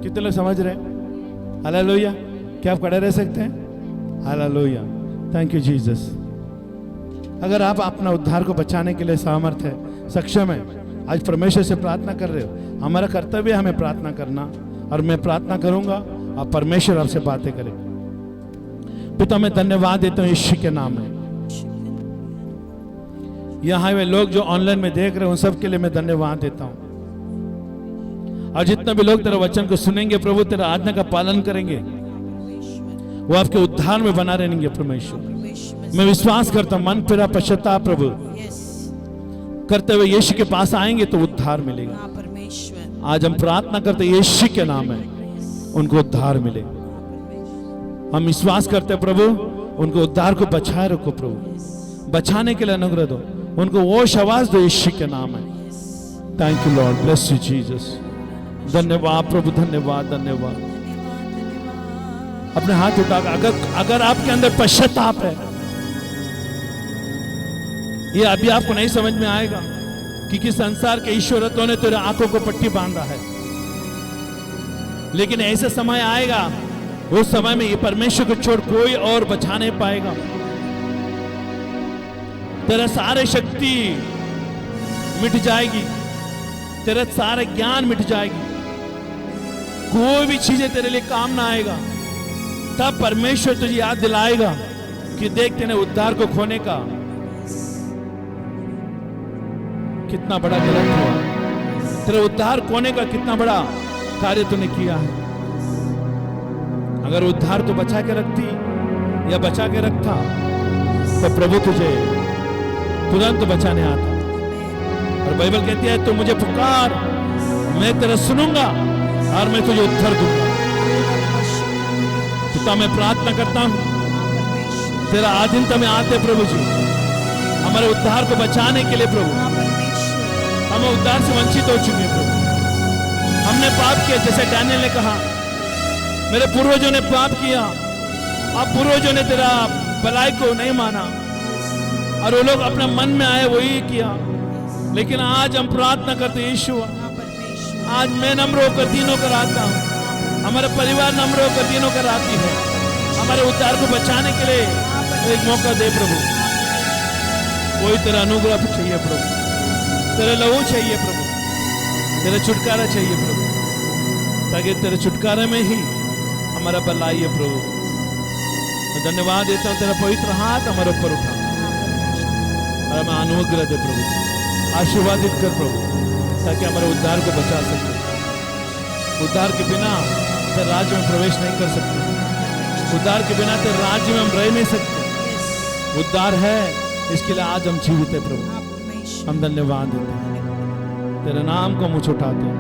कितने लोग समझ रहे? हालेलुया। क्या आप खड़े रह सकते हैं? Hallelujah, thank you Jesus. अगर आप अपना उद्धार को बचाने के लिए सामर्थ है, सक्षम है, आज परमेश्वर से प्रार्थना कर रहे हो, हमारा कर्तव्य है हमें प्रार्थना करना, और मैं प्रार्थना करूंगा और परमेश्वर आपसे बातें करें। पिता मैं धन्यवाद देता हूं यीशु के नाम में। यहाँ वे लोग जो ऑनलाइन में देख रहे हैं उन सब के लिए मैं धन्यवाद देता हूं, और जितना भी लोग तेरा वचन को सुनेंगे प्रभु, तेरा आज्ञा का पालन करेंगे, वो आपके उद्धार में बना रहेंगे। परमेश्वर मैं विश्वास करता हूं, मन फिरा पश्चाताप प्रभु करते हुए यीशु के पास आएंगे तो उद्धार मिलेगा। आज हम प्रार्थना करते यीशु के नाम में उनको उद्धार मिले। हम विश्वास करते प्रभु, उनको उद्धार को बचाए रखो प्रभु, बचाने के लिए अनुग्रह दो, उनको वो आवाज दो यीशु के नाम में। Thank you Lord, bless you Jesus. धन्यवाद प्रभु, धन्यवाद धन्यवाद। अपने हाथ उठाकर अगर आपके अंदर पश्चाताप है, ये अभी आपको नहीं समझ में आएगा क्योंकि संसार के ईश्वरत्व ने तेरे आंखों को पट्टी बांधा है, लेकिन ऐसा समय आएगा, उस समय में ये परमेश्वर को छोड़ कोई और बचा नहीं पाएगा। तेरा सारे शक्ति मिट जाएगी, तेरा सारा ज्ञान मिट जाएगी, कोई भी चीजें तेरे लिए काम ना आएगा। तब परमेश्वर तुझे याद दिलाएगा कि देख तेने उद्धार को खोने का कितना बड़ा गलत हुआ, तेरे उद्धार खोने का कितना बड़ा कार्य तूने किया है। अगर उद्धार तो बचा के रखती या बचा के रखता तो प्रभु तुझे तुरंत बचाने आता। और बाइबल कहती है तू मुझे पुकार, मैं तेरा सुनूंगा और मैं तुझे उत्तर दूंगा। पिता मैं प्रार्थना करता हूं तेरा आधीनता में आते प्रभु जी, हमारे उद्धार को बचाने के लिए प्रभु, हम उद्धार से वंचित हो चुके हैं प्रभु, हमने पाप किया। जैसे डैनियल ने कहा मेरे पूर्वजों ने पाप किया, अब पूर्वजों ने तेरा भलाई को नहीं माना, और वो लोग अपने मन में आए वही किया। लेकिन आज हम प्रार्थना करते यीशु, आज मैं नम्र होकर तीनों कर आता हूं, हमारा परिवार नम्र होकर तीनों कर आती है, हमारे उद्धार को बचाने के लिए एक मौका दे प्रभु। कोई तेरा अनुग्रह चाहिए प्रभु, तेरा लहू चाहिए प्रभु, तेरा छुटकारा चाहिए प्रभु, ताकि तेरे छुटकारे में ही हमारा भलाई है प्रभु। मैं धन्यवाद देता हूं, तेरा पवित्र हाथ हमारे ऊपर उठा और हमें अनुग्रह दे प्रभु, आशीर्वादित कर प्रभु, ताकि हमारे उद्धार को बचा सके। उद्धार के बिना तेरे राज्य में प्रवेश नहीं कर सकते, उद्धार के बिना तेरे राज्य में हम रह नहीं सकते। उद्धार है, इसके लिए आज हम जीवित है प्रभु। हम धन्यवाद देते हैं, तेरे नाम को मुझ उठाते हैं,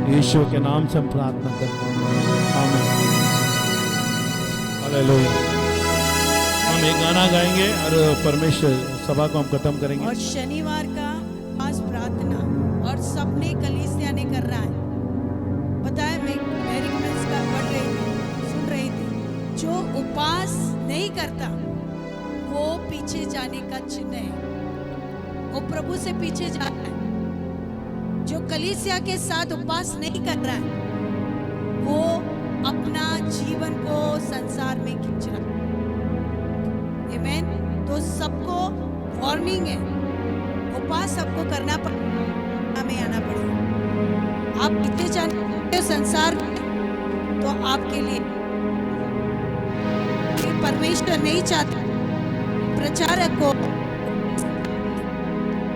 यीशु के नाम से हम प्रार्थना करते हैं, आमीन। हालेलुया। हम एक गाना गाएंगे और परमेश्वर सभा को हम खत्म करेंगे। और शनिवार का खास प्रार्थना प्रार्थना, और सबने कलीसिया ने कर रहा है। बताया मैं इसका पढ़ रही थी, सुन रही थी। जो उपवास नहीं करता वो पीछे जाने का चिन्ह है, वो प्रभु से पीछे जाता है। जो कलीसिया के साथ उपवास नहीं कर रहा है वो अपना जीवन को संसार में खींच रहा है। आमीन। तो सबको वार्निंग है, उपवास सबको करना पड़ेगा, हमें आना पड़ेगा। आप पीछे जाने संसार में, तो आपके लिए परमेश्वर नहीं चाहता प्रचारक को,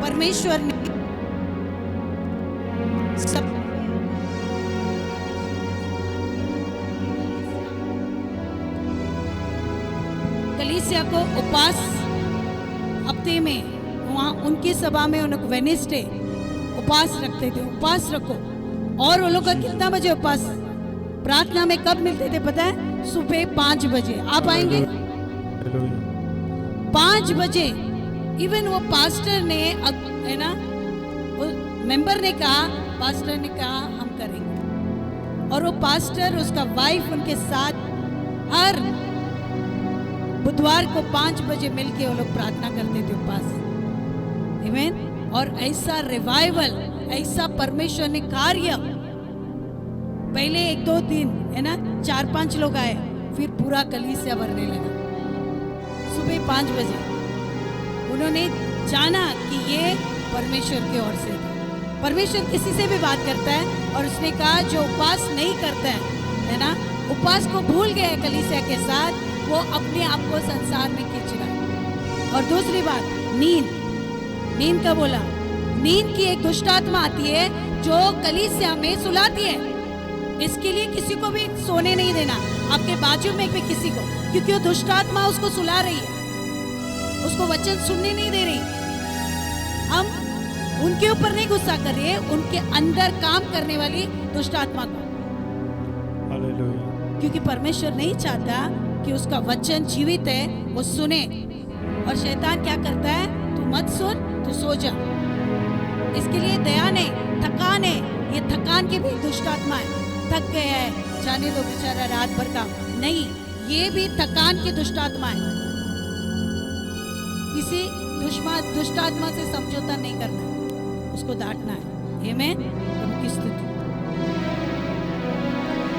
परमेश्वर ने सब कलीसिया को उपवास हफ्ते में, वहाँ उनकी सभा में उनको वेडनेसडे उपवास रखते थे। उपवास रखो। और वो लोग का कितना बजे उपवास प्रार्थना में कब मिलते थे पता है? सुबह 5 बजे। आप आएंगे 5 बजे। इवन वो पास्टर ने, है ना, वो मेंबर ने कहा, पास्टर ने कहा हम करेंगे। और वो पास्टर, उसका वाइफ उनके साथ हर बुधवार को 5 बजे मिलके वो लोग प्रार्थना करते थे, उपवास। आमीन। और ऐसा रिवाइवल, ऐसा परमेश्वर ने कार्य, पहले 1-2 दिन, है ना, 4-5 लोग आए, फिर पूरा कलीसिया भरने लगा। सुबह 5 बजे उन्होंने जाना कि ये परमेश्वर की ओर से था। परमेश्वर किसी से भी बात करता है, और उसने कहा जो उपवास नहीं करता है ना, उपवास को भूल गया है कलीसिया के साथ, वो अपने आप को संसार में खींच रहा है। और दूसरी बात, नींद का बोला, नींद की एक दुष्ट आत्मा आती है जो कलीसिया में सुलाती है। इसके लिए किसी को भी सोने नहीं देना, आपके बाजू में भी किसी को, क्योंकि वो दुष्ट आत्मा उसको सुला रही है, उसको वचन सुनने नहीं दे रही। हम उनके ऊपर नहीं गुस्सा कर रहे, उनके अंदर काम करने वाली दुष्ट आत्मा को। हालेलुया। क्योंकि परमेश्वर नहीं चाहता कि उसका वचन जीवित है, वो सुने। और शैतान क्या करता है? तू मत सुन, तू सो जा। इसके लिए दया नहीं, थकान है। ये थकान की भी दुष्ट आत्मा है। थक गया है, जाने दो बेचारा रात भर का, नहीं, ये भी थकान की दुष्ट आत्मा है। किसी दुष्ट आत्मा से समझौता नहीं करना है, उसको डांटना है। आमीन। प्रभु की स्तुति।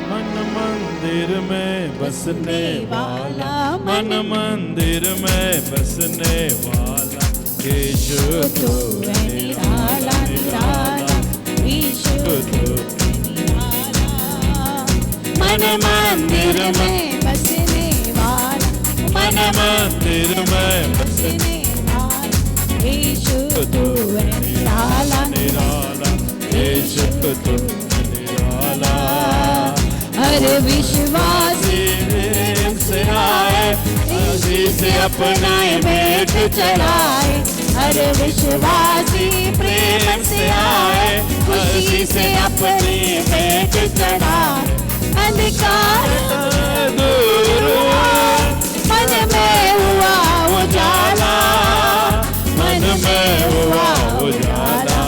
मन मंदिर में बसने वाला, मन मंदिर में बसने वाला, यीशु तू है निराला, निराला, यीशु तू है निराला। मन मंदिर में बसने वाला, मन मंदिर में बसने वाला, यीशु तू है निराला, निराला, यीशु तू है निराला। हर विश्वासी प्रेम से आए, खुशी से अपना भेंट चढ़ाए। हर विश्वासी प्रेम से आए, खुशी से अपनी भेंट चढ़ाए। अंधकार दूर हुआ, मन में हुआ उजाला, मन में हुआ उजाला।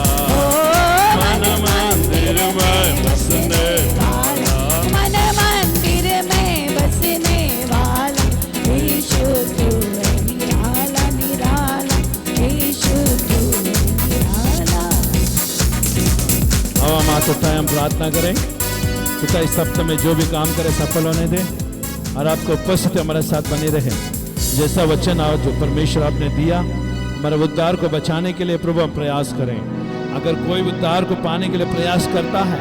मन मंदिर में बसने वाला, मन मंदिर में बसने वाला, यीशु तू है निराला, निराला, यीशु तू है निराला। अब हम हाथ उठाएं, हम प्रार्थना करें। पिता इस हफ्ते में जो भी काम करे सफल होने दे, और आपको उपस्थित हमारे साथ बने रहे। जैसा वचन और जो परमेश्वर आपने दिया, हमारे उद्धार को बचाने के लिए प्रभु हम प्रयास करें। अगर कोई उद्धार को पाने के लिए प्रयास करता है,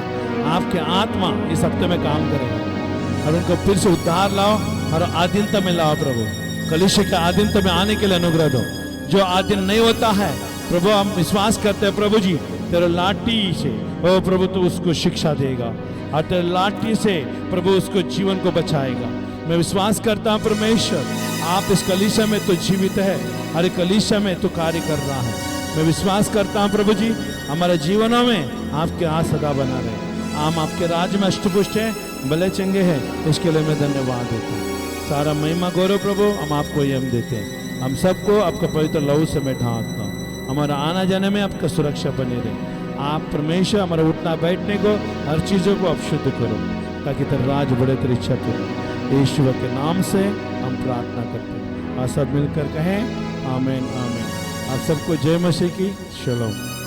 आपके आत्मा इस हफ्ते में काम करेगा और उनको फिर से उद्धार लाओ और आधीनता में लाओ। प्रभु कलीसिया के आधीनता में आने के लिए अनुग्रह दो। जो आधीन नहीं होता है प्रभु, हम विश्वास करते हैं प्रभु जी, तेरे लाठी से ओ प्रभु तू उसको शिक्षा देगा, और तेरे लाठी से प्रभु उसको जीवन को बचाएगा। मैं विश्वास करता हूँ परमेश्वर, आप इस कलीसिया में तो जीवित है, हर कलीसिया में तो कार्य कर रहा है। मैं विश्वास करता हूँ प्रभु जी, हमारे जीवनों में आपके हाथ सदा बना रहे। हम आपके राज्य में अष्टपुष्ट हैं, भले चंगे हैं, इसके लिए मैं धन्यवाद देता हूँ। सारा महिमा गौरव प्रभु हम आपको ही हम देते हैं। हम सबको आपका पवित्र लहू से मैं ढांकता हूँ। हमारा आना जाने में आपका सुरक्षा बनी रहे। आप परमेश्वर हमारा उठना बैठने को, हर चीज़ों को आप शुद्ध करो, ताकि तेरा राज बढ़े, तेरी इच्छा पूरी। यीशु के नाम से हम प्रार्थना करते हैं। आप सब मिलकर कहें आमीन आमीन। आप सबको जय मसीह की। शलोम।